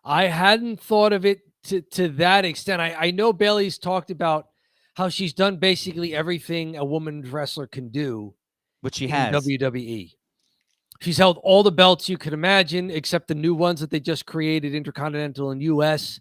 I hadn't thought of it to that extent. I know Bayley's talked about how she's done basically everything a women's wrestler can do. But she has. WWE. She's held all the belts you could imagine, except the new ones that they just created, Intercontinental and US.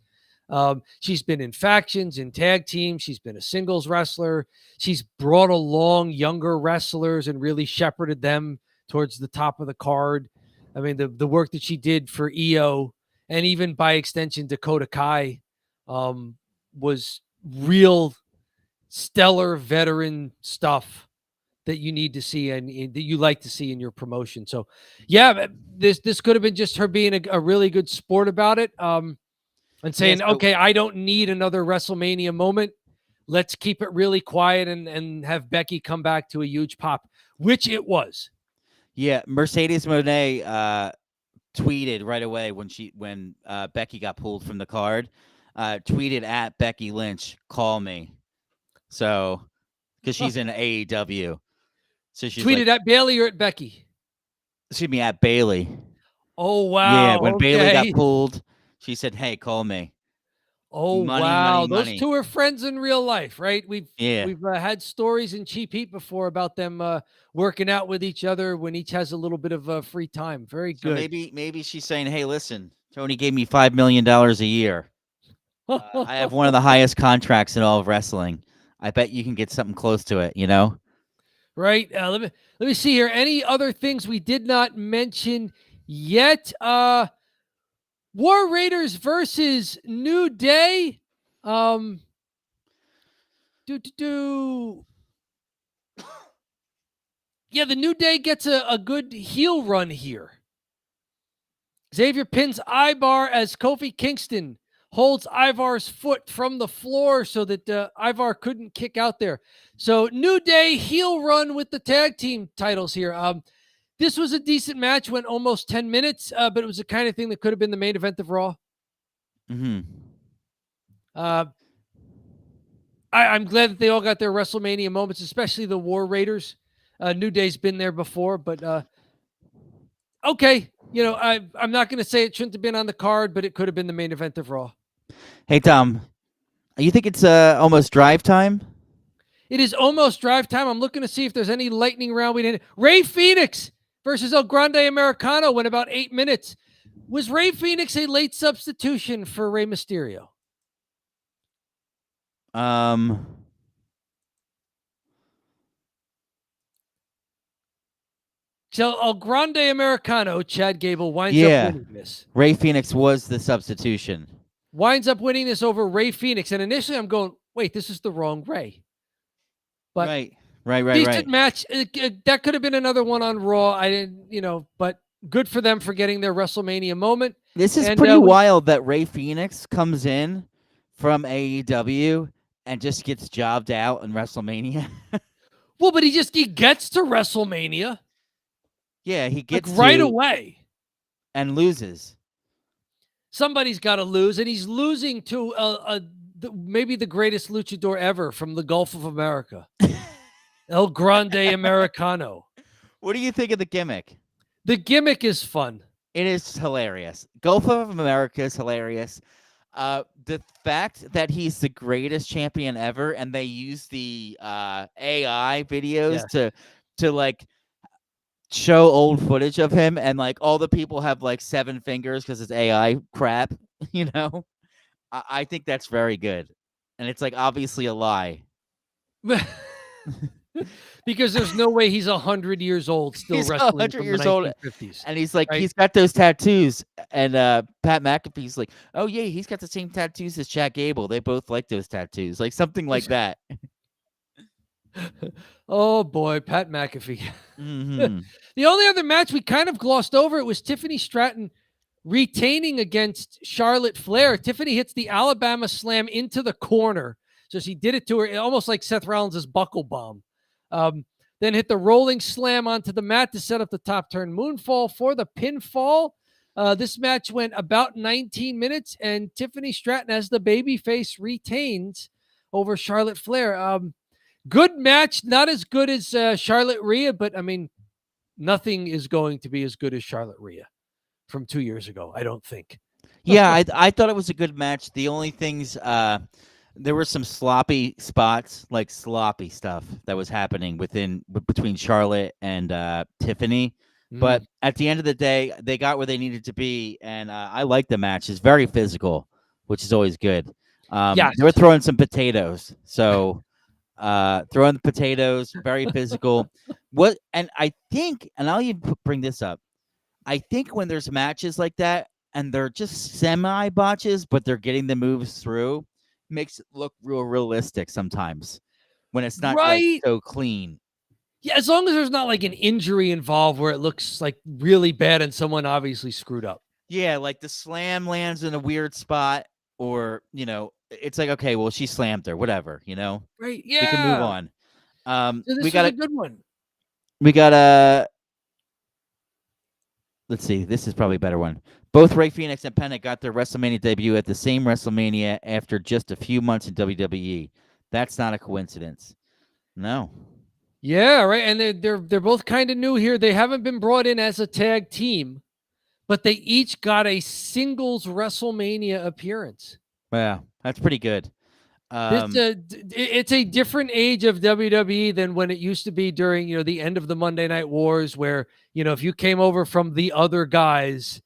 She's been in factions, in tag teams. She's been a singles wrestler. She's brought along younger wrestlers and really shepherded them towards the top of the card. I mean, the work that she did for Iyo and even by extension Dakota Kai was real stellar veteran stuff that you need to see and that you like to see in your promotion. So yeah, this could have been just her being a really good sport about it. And saying, okay, I don't need another WrestleMania moment. Let's keep it really quiet and have Becky come back to a huge pop, which it was. Yeah, Mercedes Moné tweeted right away when Becky got pulled from the card. Tweeted at Becky Lynch, call me. So, because she's in AEW, so she's Tweeted at Bailey or at Becky? Excuse me, at Bailey. Oh wow! Yeah, when Bailey got okay. pulled, she said, "Hey, call me." Oh Money, wow! money, Those money. two are friends in real life, right? We've Yeah. had stories in Cheap Heat before about them working out with each other when each has a little bit of free time. Very So good. maybe she's saying, "Hey, listen, Tony gave me $5 million a year. I have one of the highest contracts in all of wrestling. I bet you can get something close to it." Right. Let me see here. Any other things we did not mention yet? War Raiders versus New Day. Yeah, the New Day gets a good heel run here. Xavier pins Ivar as Kofi Kingston holds Ivar's foot from the floor so that Ivar couldn't kick out there. So New Day heel run with the tag team titles here. This was a decent match, went almost 10 minutes, but it was the kind of thing that could have been the main event of Raw. Mm-hmm. I'm glad that they all got their WrestleMania moments, especially the War Raiders. New Day's been there before, but okay. I'm not going to say it shouldn't have been on the card, but it could have been the main event of Raw. Hey, Tom, you think it's almost drive time? It is almost drive time. I'm looking to see if there's any lightning round we didn't. Rey Fenix versus El Grande Americano went about 8 minutes. Was Rey Fenix a late substitution for Rey Mysterio? So El Grande Americano, Chad Gable, winds up winning this. Rey Fenix was the substitution. Winds up winning this over Rey Fenix. And initially I'm going, wait, this is the wrong Rey. But right. Decent match. That could have been another one on Raw. I didn't, but good for them for getting their WrestleMania moment. This is pretty wild that Rey Fenix comes in from AEW and just gets jobbed out in WrestleMania. Well, but he gets to WrestleMania. Yeah, he gets right away and loses. Somebody's got to lose, and he's losing to maybe the greatest luchador ever from the Gulf of America, El Grande Americano. What do you think of the gimmick? The gimmick is fun. It is hilarious. Gulf of America is hilarious. The fact that he's the greatest champion ever, and they use the AI videos to like show old footage of him, and like all the people have like 7 fingers because it's AI crap. I think that's very good, and it's like obviously a lie. Because there's no way he's 100 years old still he's wrestling 100 years old, 1950s. And he's like, right? He's got those tattoos, and Pat McAfee's like, oh yeah, he's got the same tattoos as Chad Gable. They both like those tattoos, like something like that. Oh boy, Pat McAfee. Mm-hmm. The only other match we kind of glossed over, it was Tiffany Stratton retaining against Charlotte Flair. Tiffany hits the Alabama Slam into the corner. So she did it to her almost like Seth Rollins' buckle bomb. Then hit the rolling slam onto the mat to set up the top turn moonfall for the pinfall. This match went about 19 minutes, and Tiffany Stratton, as the babyface, retains over Charlotte Flair. Good match, not as good as Charlotte Rhea, but I mean, nothing is going to be as good as Charlotte Rhea from 2 years ago, I don't think. Yeah, I thought it was a good match. The only things, there were some sloppy spots, like sloppy stuff that was happening between Charlotte and Tiffany. But at the end of the day, they got where they needed to be, and I like the match. It's very physical, which is always good. They were throwing some potatoes, so throwing the potatoes, very physical. And I think, and I'll even bring this up, I think when there's matches like that, and they're just semi-botches, but they're getting the moves through, makes it look real realistic sometimes when it's not like so clean. Yeah, as long as there's not like an injury involved where it looks like really bad and someone obviously screwed up. Yeah, like the slam lands in a weird spot, or it's like, okay, well, she slammed her, whatever, Right? Yeah, we can move on. So this was a good one. We got let's see. This is probably a better one. Both Rey Fenix and Penta got their WrestleMania debut at the same WrestleMania after just a few months in WWE. That's not a coincidence. No. Yeah, right. And they're both kind of new here. They haven't been brought in as a tag team, but they each got a singles WrestleMania appearance. Wow, that's pretty good. It's a different age of WWE than when it used to be during, the end of the Monday Night Wars, where, if you came over from the other guys,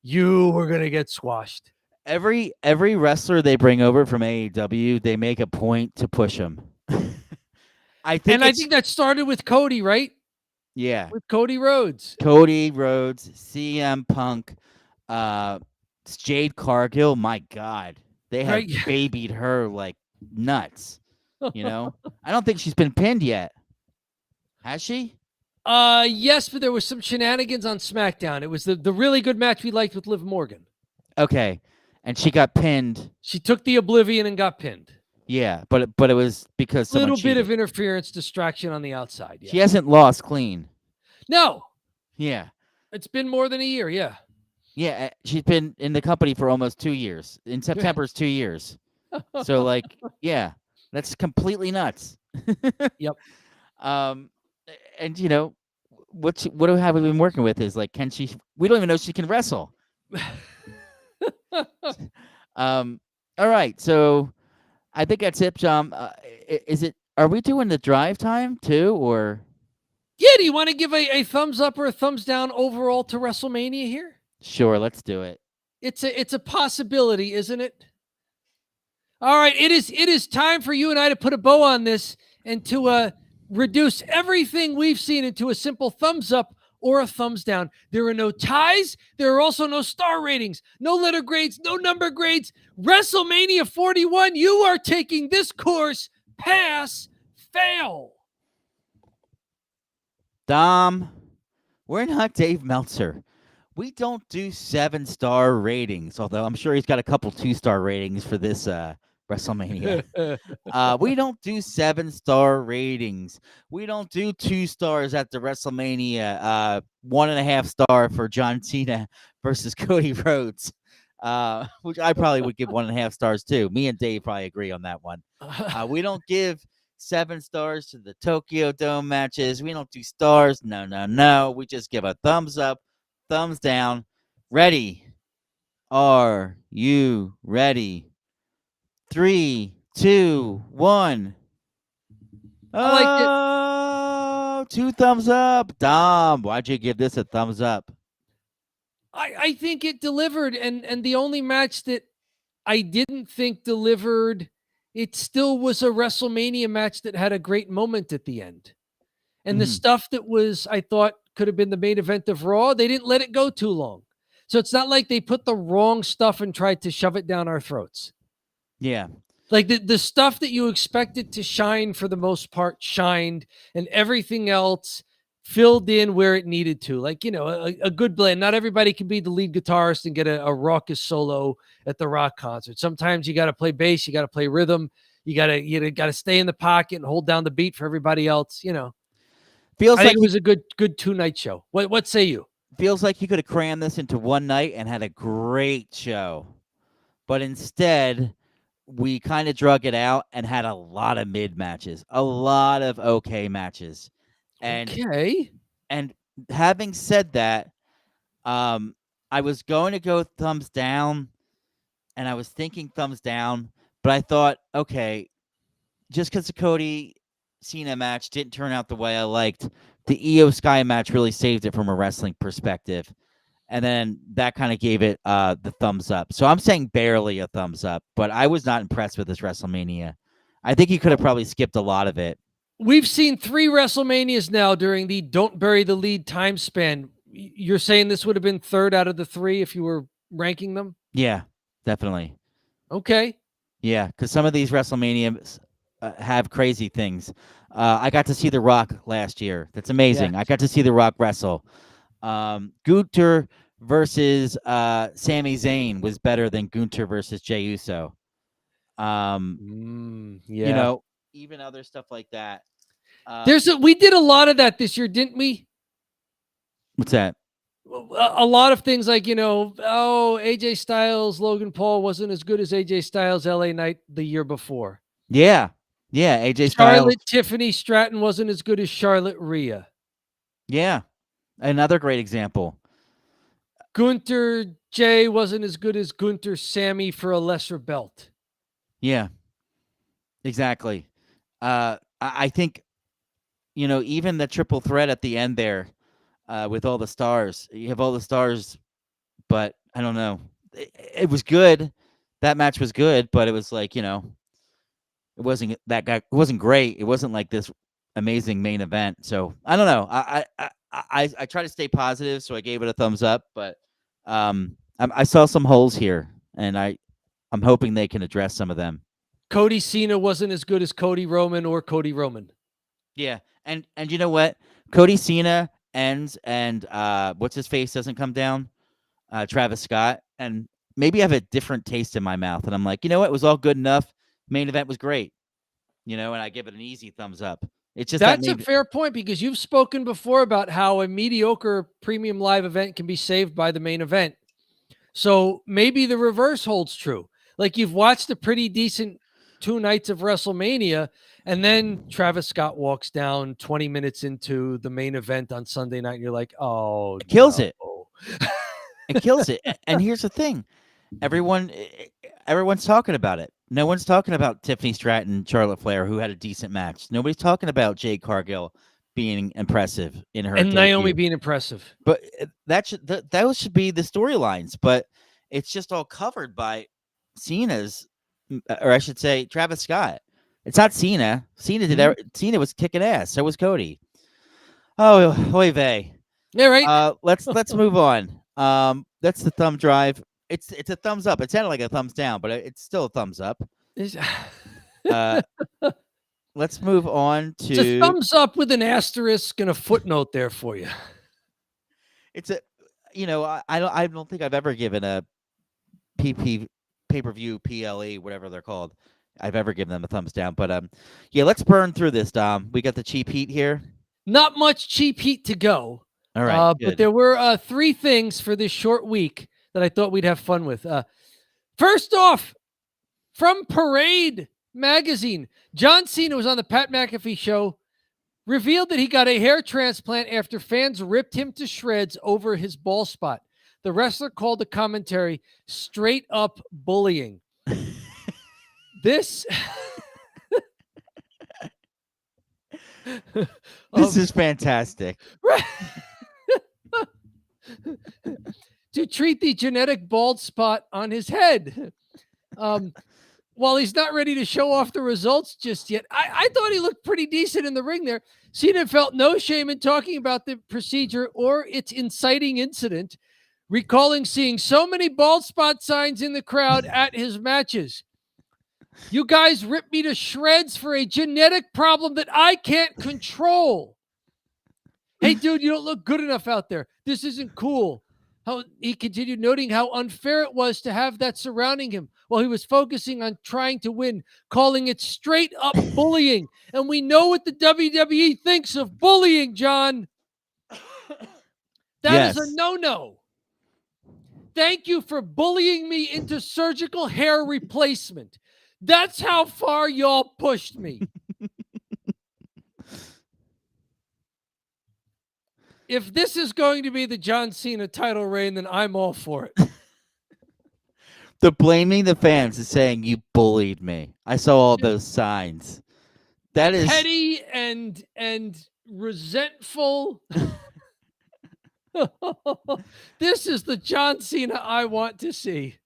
you were going to get squashed. Every wrestler they bring over from AEW, they make a point to push them. I think that started with Cody, right? Yeah. With Cody Rhodes. Cody Rhodes, CM Punk, Jade Cargill. My God, they have babied her like nuts. I don't think she's been pinned yet. Has she? Yes, but there was some shenanigans on SmackDown. It was the really good match we liked with Liv Morgan. Okay, and she got pinned. She took the Oblivion and got pinned. Yeah, but it was because a little bit of interference, distraction on the outside. Yeah. She hasn't lost clean. No. Yeah. It's been more than a year. Yeah. Yeah, she's been in the company for almost 2 years. In September is 2 years. So yeah, that's completely nuts. Yep. And what have we been working with is can she? We don't even know she can wrestle. All right, so I think that's it, John. Are we doing the drive time too, or? Yeah, do you want to give a thumbs up or a thumbs down overall to WrestleMania here? Sure, let's do it. It's a possibility, isn't it? All right, it is time for you and I to put a bow on this and to reduce everything we've seen into a simple thumbs up or a thumbs down. There are no ties. There are also no star ratings, no letter grades, no number grades. WrestleMania 41, you are taking this course, pass, fail. Dom, we're not Dave Meltzer. We don't do 7-star ratings, although I'm sure he's got a couple 2-star ratings for this WrestleMania. We don't do 7-star ratings. We don't do 2 stars at the WrestleMania. 1.5 star for John Cena versus Cody Rhodes, which I probably would give 1.5 stars too. Me and Dave probably agree on that one. We don't give 7 stars to the Tokyo Dome matches. We don't do stars. No. We just give a thumbs up, thumbs down. Ready? Are you ready? 3, 2, 1. I liked it. 2 thumbs up. Dom, why'd you give this a thumbs up? I think it delivered, and the only match that I didn't think delivered, it still was a WrestleMania match that had a great moment at the end. And the stuff that I thought could have been the main event of Raw, they didn't let it go too long. So it's not like they put the wrong stuff and tried to shove it down our throats. Yeah. Like the stuff that you expected to shine for the most part shined, and everything else filled in where it needed to. A good blend. Not everybody can be the lead guitarist and get a raucous solo at the rock concert. Sometimes you got to play bass, you got to play rhythm, you got to stay in the pocket and hold down the beat for everybody else. Feels I like think it was a good 2-night show. What say you? Feels like you could have crammed this into one night and had a great show, but instead we kind of drug it out and had a lot of mid matches, a lot of okay matches. And having said that, I was going to go thumbs down, and I was thinking thumbs down, but I thought, okay, just because the Cody Cena match didn't turn out the way I liked, the Iyo Skye match really saved it from a wrestling perspective. And then that kind of gave it the thumbs up. So I'm saying barely a thumbs up, but I was not impressed with this WrestleMania. I think you could have probably skipped a lot of it. We've seen 3 WrestleManias now during the don't bury the lead time span. You're saying this would have been third out of the 3 if you were ranking them? Yeah, definitely. Okay. Yeah, because some of these WrestleManias have crazy things. I got to see The Rock last year. That's amazing. Yeah. I got to see The Rock wrestle. Gunther versus Sami Zayn was better than Gunther versus Jey Uso. Even other stuff like that. We did a lot of that this year, didn't we? What's that? a lot of things like, AJ Styles, Logan Paul wasn't as good as AJ Styles, LA Knight the year before. Yeah. AJ Styles. Charlotte Tiffany Stratton wasn't as good as Charlotte Rhea. Yeah. Another great example. Gunther Jay wasn't as good as Gunther Sammy for a lesser belt. Yeah. Exactly. I think, even the triple threat at the end there, with all the stars, you have all the stars, but I don't know. It was good. That match was good, but it was like, it wasn't it wasn't great. It wasn't like this amazing main event. So I don't know. I try to stay positive, so I gave it a thumbs up, but I saw some holes here, and I'm hoping they can address some of them. Cody Cena wasn't as good as Cody Roman or Cody Roman. Yeah, and you know what? Cody Cena ends, and what's his face doesn't come down. Travis Scott, and maybe I have a different taste in my mouth, and I'm like, you know what? It was all good enough. Main event was great, and I give it an easy thumbs up. It's just That's a fair point, because you've spoken before about how a mediocre premium live event can be saved by the main event. So maybe the reverse holds true. Like, you've watched a pretty decent 2 nights of WrestleMania, and then Travis Scott walks down 20 minutes into the main event on Sunday night, and you're like, oh, it kills it. It kills it. And here's the thing. Everyone's talking about it. No one's talking about Tiffany Stratton, Charlotte Flair, who had a decent match. Nobody's talking about Jade Cargill being impressive in her and debut. Naomi being impressive. But those should be the storylines. But it's just all covered by Cena's, or I should say, Travis Scott. It's not Cena. Cena was kicking ass. So was Cody. Oh, oy vey. Yeah, right. Let's move on. That's the thumb drive. It's a thumbs up. It sounded like a thumbs down, but it's still a thumbs up. Let's move on to. It's a thumbs up with an asterisk and a footnote there for you. It's a, I don't think I've ever given a pay-per-view PLE, whatever they're called. I've ever given them a thumbs down, but yeah, let's burn through this, Dom. We got the cheap heat here. Not much cheap heat to go. All right, but there were 3 things for this short week that I thought we'd have fun with. First off, from Parade magazine, John Cena was on the Pat McAfee show, revealed that he got a hair transplant after fans ripped him to shreds over his bald spot. The wrestler called the commentary straight up bullying. This this is fantastic. To treat the genetic bald spot on his head. While he's not ready to show off the results just yet, I thought he looked pretty decent in the ring there. Cena felt no shame in talking about the procedure or its inciting incident, recalling seeing so many bald spot signs in the crowd at his matches. You guys ripped me to shreds for a genetic problem that I can't control. Hey, dude, you don't look good enough out there. This isn't cool. He continued, noting how unfair it was to have that surrounding him while he was focusing on trying to win, calling it straight up bullying. And we know what the WWE thinks of bullying, John. That is a no-no. Thank you for bullying me into surgical hair replacement. That's how far y'all pushed me. If this is going to be the John Cena title reign, then I'm all for it. The blaming the fans is saying you bullied me. I saw all those signs. That is petty and resentful. This is the John Cena I want to see.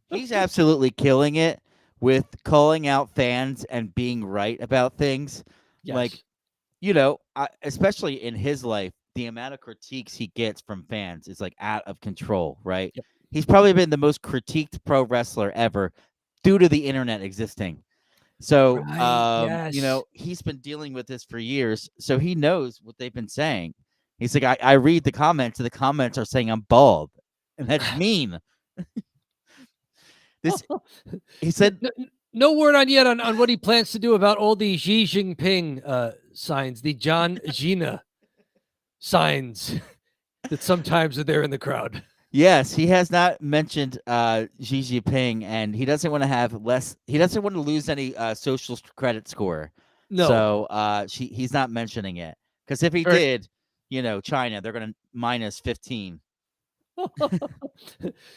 He's absolutely killing it with calling out fans and being right about things. Yes. Like, especially in his life, the amount of critiques he gets from fans is like out of control, right? Yep. He's probably been the most critiqued pro wrestler ever due to the internet existing. So, he's been dealing with this for years, so he knows what they've been saying. He's like, I read the comments, and the comments are saying I'm bald, and that's mean. He said, no word on what he plans to do about all the Xi Jinping signs, the John Cena signs. that sometimes are there in the crowd. Yes, he has not mentioned Xi Jinping, and he doesn't want to have less. He doesn't want to lose any social credit score. No. So he's not mentioning it, because if he Right. did, China, they're going to minus 15.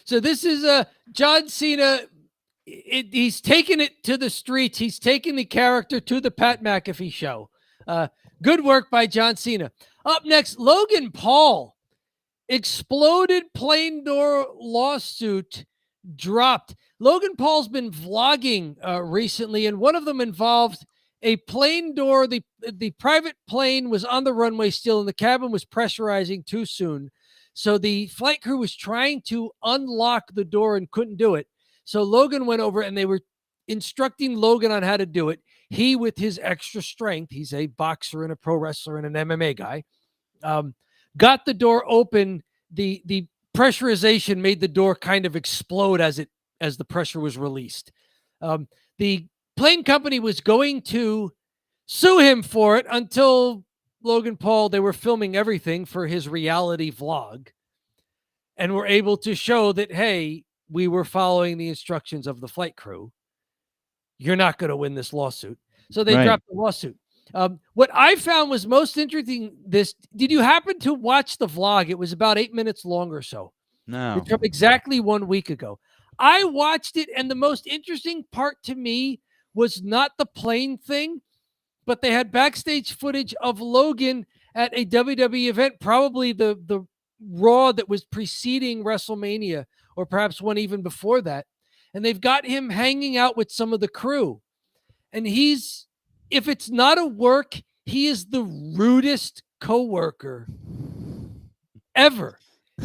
So this is John Cena. He's taking it to the streets. He's taking the character to the Pat McAfee show. Good work by John Cena. Up next, Logan Paul. Exploded plane door lawsuit dropped. Logan Paul's been vlogging recently, and one of them involved a plane door. The private plane was on the runway still, and the cabin was pressurizing too soon. So the flight crew was trying to unlock the door and couldn't do it. So Logan went over, and they were instructing Logan on how to do it. He, with his extra strength, he's a boxer and a pro wrestler and an MMA guy, got the door open. The pressurization made the door kind of explode as the pressure was released. The plane company was going to sue him for it until Logan Paul, they were filming everything for his reality vlog and were able to show that, hey, we were following the instructions of the flight crew. You're not going to win this lawsuit. So they dropped the lawsuit. What I found was most interesting, did you happen to watch the vlog? It was about 8 minutes long or so. No. It's from exactly 1 week ago. I watched it, and the most interesting part to me was not the plane thing, but they had backstage footage of Logan at a WWE event, probably the Raw that was preceding WrestleMania, or perhaps one even before that. And they've got him hanging out with some of the crew. And if it's not a work, he is the rudest coworker ever.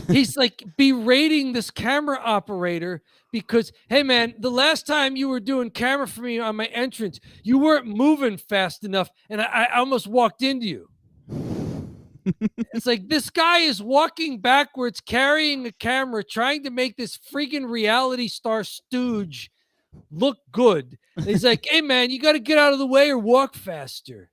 He's like berating this camera operator because, hey man, the last time you were doing camera for me on my entrance, you weren't moving fast enough, and I almost walked into you. It's like this guy is walking backwards, carrying a camera, trying to make this freaking reality star stooge look good. And he's like, hey man, you got to get out of the way or walk faster.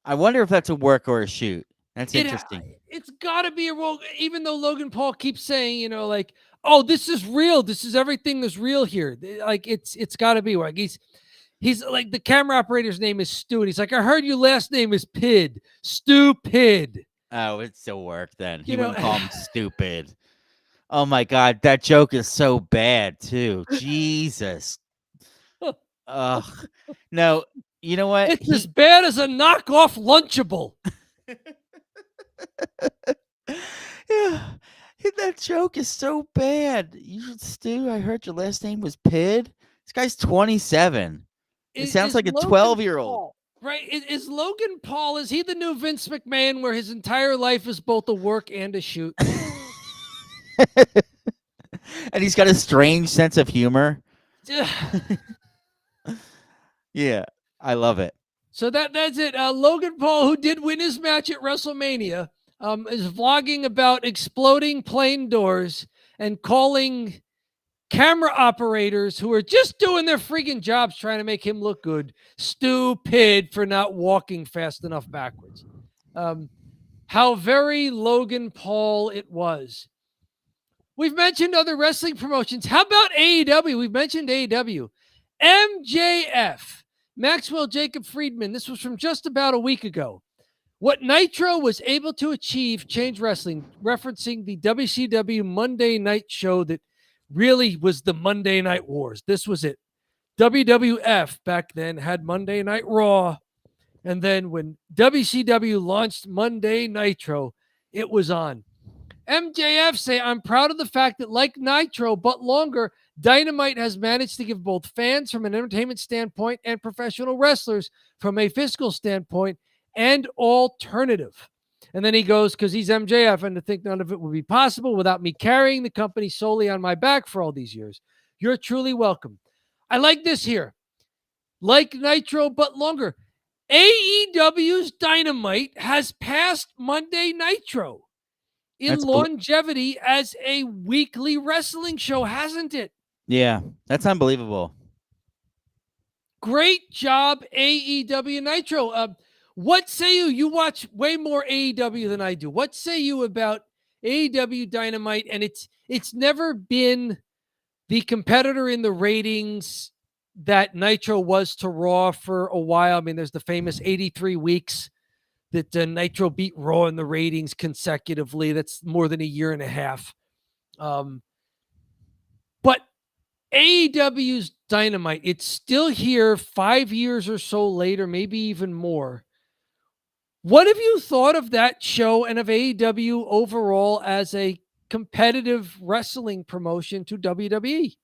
I wonder if that's a work or a shoot. That's interesting. It's got to be a role, even though Logan Paul keeps saying, like, oh, this is real. This is everything is real here. Like, it's got to be like he's like, the camera operator's name is Stu, and he's like, I heard your last name is Pid. Stupid. Oh, it's a work then. He wouldn't call him stupid. Oh my God, that joke is so bad too. Jesus. Ugh. No, you know what? It's as bad as a knockoff Lunchable. Yeah, that joke is so bad. Stu, I heard your last name was Pid. This guy's 27. It sounds like a 12-year-old. Right? Is Logan Paul, is he the new Vince McMahon where his entire life is both a work and a shoot? And he's got a strange sense of humor. Yeah, I love it. So that's it. Logan Paul, who did win his match at WrestleMania, is vlogging about exploding plane doors and calling camera operators who are just doing their freaking jobs trying to make him look good stupid for not walking fast enough backwards. How very Logan Paul it was. We've mentioned other wrestling promotions. How about AEW? We've mentioned AEW. MJF, Maxwell Jacob Friedman. This was from just about a week ago. What Nitro was able to achieve changed wrestling, referencing the WCW Monday night show that really was the Monday Night Wars. This was it. WWF back then had Monday Night Raw. And then when WCW launched Monday Nitro, it was on. MJF say, I'm proud of the fact that like Nitro, but longer, Dynamite has managed to give both fans from an entertainment standpoint and professional wrestlers from a fiscal standpoint and alternative. And then he goes, because he's MJF, and to think none of it would be possible without me carrying the company solely on my back for all these years. You're truly welcome. I like this here. Like Nitro, but longer. AEW's Dynamite has passed Monday Nitro in longevity as a weekly wrestling show, hasn't it? Yeah, that's unbelievable. Great job, AEW Nitro. What say you? You watch way more AEW than I do. What say you about AEW Dynamite, and it's never been the competitor in the ratings that Nitro was to Raw for a while. I mean, there's the famous 83 weeks that Nitro beat Raw in the ratings consecutively. That's more than a year and a half. But AEW's Dynamite, it's still here 5 years or so later, maybe even more. What have you thought of that show and of AEW overall as a competitive wrestling promotion to WWE?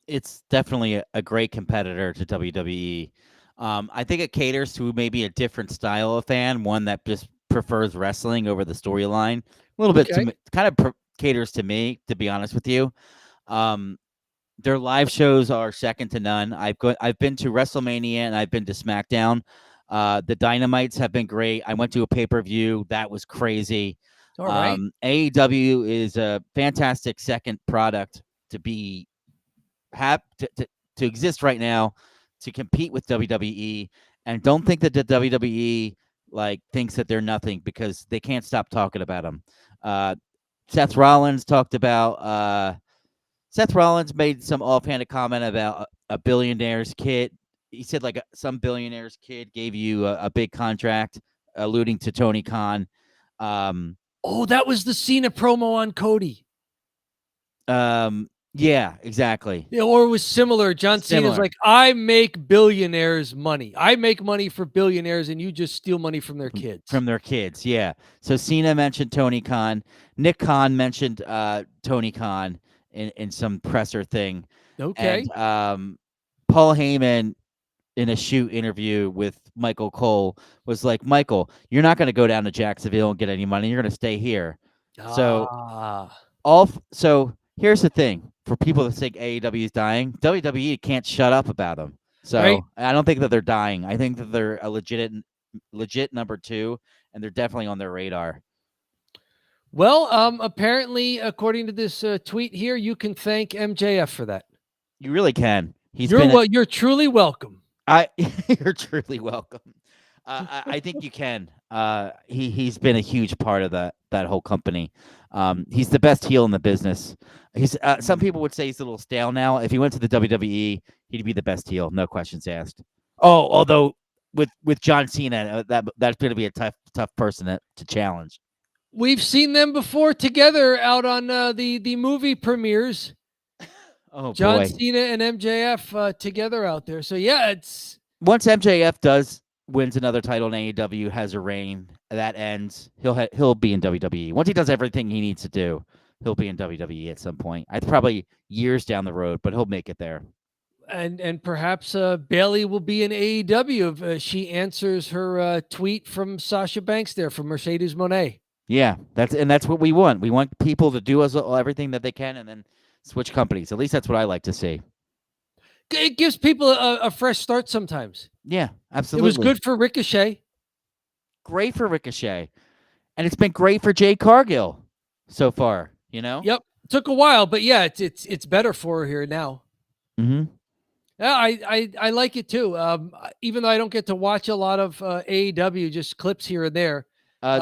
It's definitely a great competitor to WWE. I think it caters to maybe a different style of fan, one that just prefers wrestling over the storyline. A little bit to kind of caters to me, to be honest with you. Their live shows are second to none. I've been to WrestleMania and I've been to SmackDown. The Dynamites have been great. I went to a pay-per-view that was crazy. All right. AEW is a fantastic second product to be to exist right now, to compete with WWE. And don't think that the WWE thinks that they're nothing, because they can't stop talking about them. Seth Rollins made some offhanded comment about a billionaire's kid. He said some billionaire's kid gave you a big contract, alluding to Tony Khan. That was the Cena promo on Cody. Yeah, exactly. Or it was similar. Cena's like, I make billionaires money. I make money for billionaires, and you just steal money from their kids. Yeah. So Cena mentioned Tony Khan. Nick Khan mentioned Tony Khan in some presser thing. Okay. And Paul Heyman, in a shoot interview with Michael Cole, was like, Michael, you're not going to go down to Jacksonville and get any money. You're going to stay here. So here's the thing. For people that think AEW is dying, WWE can't shut up about them. So right. I don't think that they're dying. I think that they're a legit number two, and they're definitely on their radar. Well, apparently, according to this tweet here, you can thank MJF for that. You really can. You're truly welcome. You're truly welcome. I think you can. He's been a huge part of that whole company. He's the best heel in the business. He's some people would say he's a little stale now. If he went to the WWE, he'd be the best heel, no questions asked. Oh, although with John Cena, that's going to be a tough person to challenge. We've seen them before together out on the movie premieres. Oh, John boy. Cena and MJF together out there. So yeah, it's once MJF wins another title in AEW, has a reign that ends, he'll be in WWE. Once he does everything he needs to do, he'll be in WWE at some point. It's probably years down the road, but he'll make it there. And perhaps Bayley will be in AEW if she answers her tweet from Sasha Banks there from Mercedes Moné. Yeah, that's what we want. We want people to do everything that they can and then switch companies. At least that's what I like to see. It gives people a fresh start sometimes. Yeah, absolutely. It was good for Ricochet. Great for Ricochet. And it's been great for Jade Cargill so far, you know? Yep. Took a while, but yeah, it's better for her here now. Mm-hmm. Yeah, I like it too. Even though I don't get to watch a lot of AEW, just clips here and there.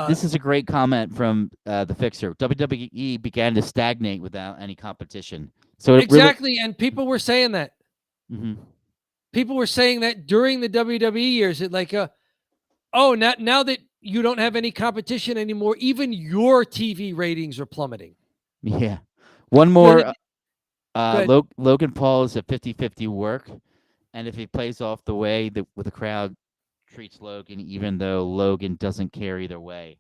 This is a great comment from the Fixer. WWE began to stagnate without any competition. So exactly, and people were saying that. Mm-hmm. People were saying that during the WWE years. It now that you don't have any competition anymore, even your TV ratings are plummeting. Yeah. One more. Logan Paul is a 50-50 work, and if he plays off the way that with the crowd treats Logan, even though Logan doesn't care either way.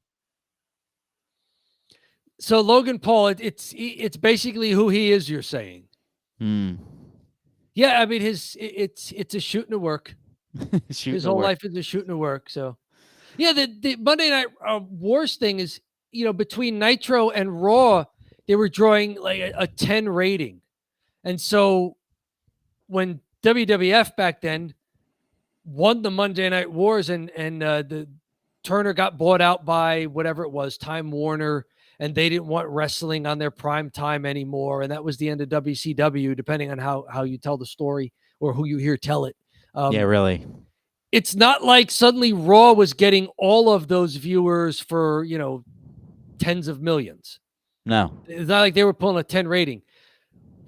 So Logan Paul, it's basically who he is. You're saying? Yeah, I mean it's a shooting to work. His whole life is a shooting to work. So, yeah, the Monday Night Wars thing is, between Nitro and Raw, they were drawing like a 10 rating, and so when WWF back then won the Monday Night Wars and the Turner got bought out by whatever it was, Time Warner, and they didn't want wrestling on their prime time anymore. And that was the end of WCW, depending on how you tell the story or who you hear tell it. Yeah, really. It's not like suddenly Raw was getting all of those viewers for, tens of millions. No. It's not like they were pulling a 10 rating.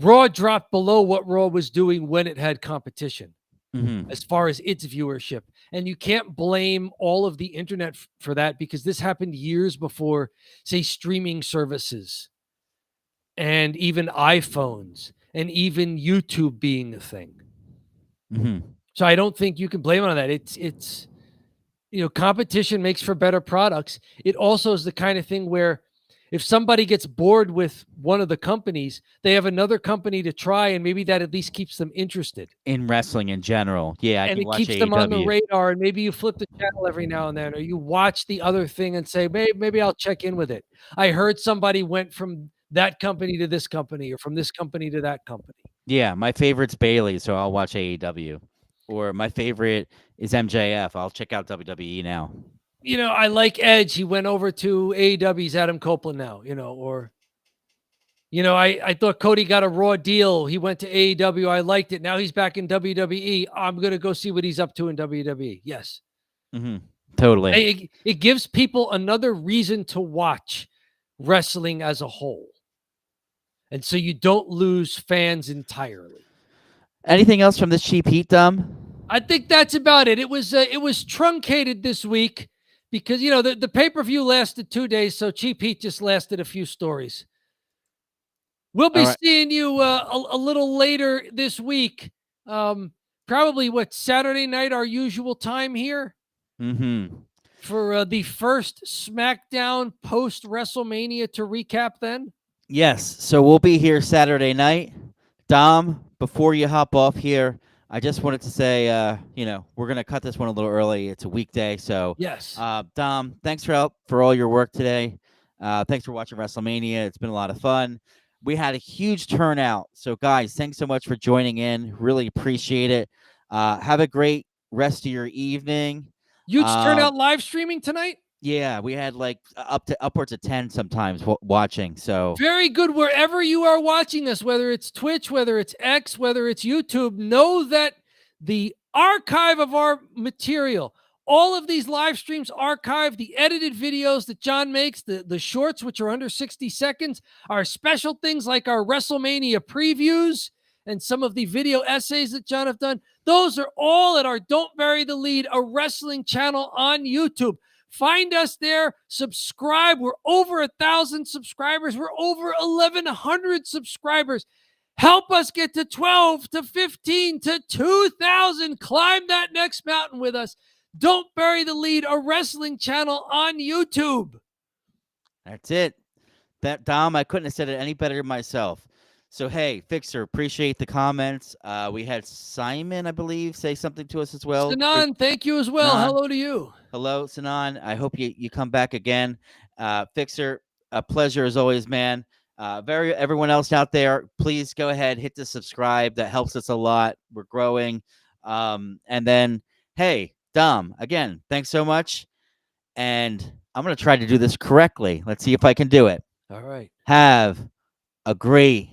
Raw dropped below what Raw was doing when it had competition Mm-hmm. as far as its viewership. And you can't blame all of the internet for that, because this happened years before, say, streaming services and even iPhones and even YouTube being a thing. Mm-hmm. So I don't think you can blame it on that. It's competition makes for better products. It also is the kind of thing where if somebody gets bored with one of the companies, they have another company to try, and maybe that at least keeps them interested. In wrestling in general. Yeah, I And can it watch keeps them on the AEW. radar, and maybe you flip the channel every now and then, or you watch the other thing and say, maybe I'll check in with it. I heard somebody went from that company to this company, or from this company to that company. Yeah, my favorite's Bailey, so I'll watch AEW. Or my favorite is MJF. I'll check out WWE now. I like Edge. He went over to AEW's Adam Copeland now, or I thought Cody got a Raw deal. He went to AEW. I liked it. Now he's back in WWE. I'm going to go see what he's up to in WWE. Yes. Mm-hmm. Totally. It gives people another reason to watch wrestling as a whole. And so you don't lose fans entirely. Anything else from this cheap heat, Dom? I think that's about it. It was truncated this week because, the pay-per-view lasted 2 days. So Cheap Heat just lasted a few stories. We'll be seeing you a little later this week. Probably Saturday night, our usual time here. Mm-hmm. For the first SmackDown post WrestleMania to recap then? Yes. So we'll be here Saturday night. Dom, before you hop off here, I just wanted to say, we're going to cut this one a little early. It's a weekday. So, yes. Dom, thanks for all your work today. Thanks for watching WrestleMania. It's been a lot of fun. We had a huge turnout. So, guys, thanks so much for joining in. Really appreciate it. Have a great rest of your evening. Huge turnout live streaming tonight? Yeah, we had upwards of 10 sometimes watching. So very good. Wherever you are watching us, whether it's Twitch, whether it's X, whether it's YouTube, know that the archive of our material, all of these live streams archived, the edited videos that John makes, the shorts, which are under 60 seconds, our special things like our WrestleMania previews and some of the video essays that John have done. Those are all at our Don't Bury the Lead, a wrestling channel on YouTube. Find us there. Subscribe. We're over 1,000 subscribers. We're over 1,100 subscribers. Help us get to 12 to 15 to 2,000. Climb that next mountain with us. Don't Bury the Lead, a wrestling channel on YouTube. That's it. Dom, I couldn't have said it any better myself. So, hey, Fixer, appreciate the comments. We had Simon, I believe, say something to us as well. Sanan, thank you as well. Hello to you. Hello, Sanan. I hope you come back again. Fixer, a pleasure as always, man. Everyone else out there, please go ahead, hit the subscribe. That helps us a lot. We're growing. And then, hey, Dom, again, thanks so much. And I'm going to try to do this correctly. Let's see if I can do it. All right. Have a great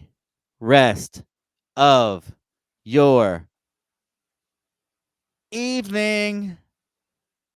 rest of your evening.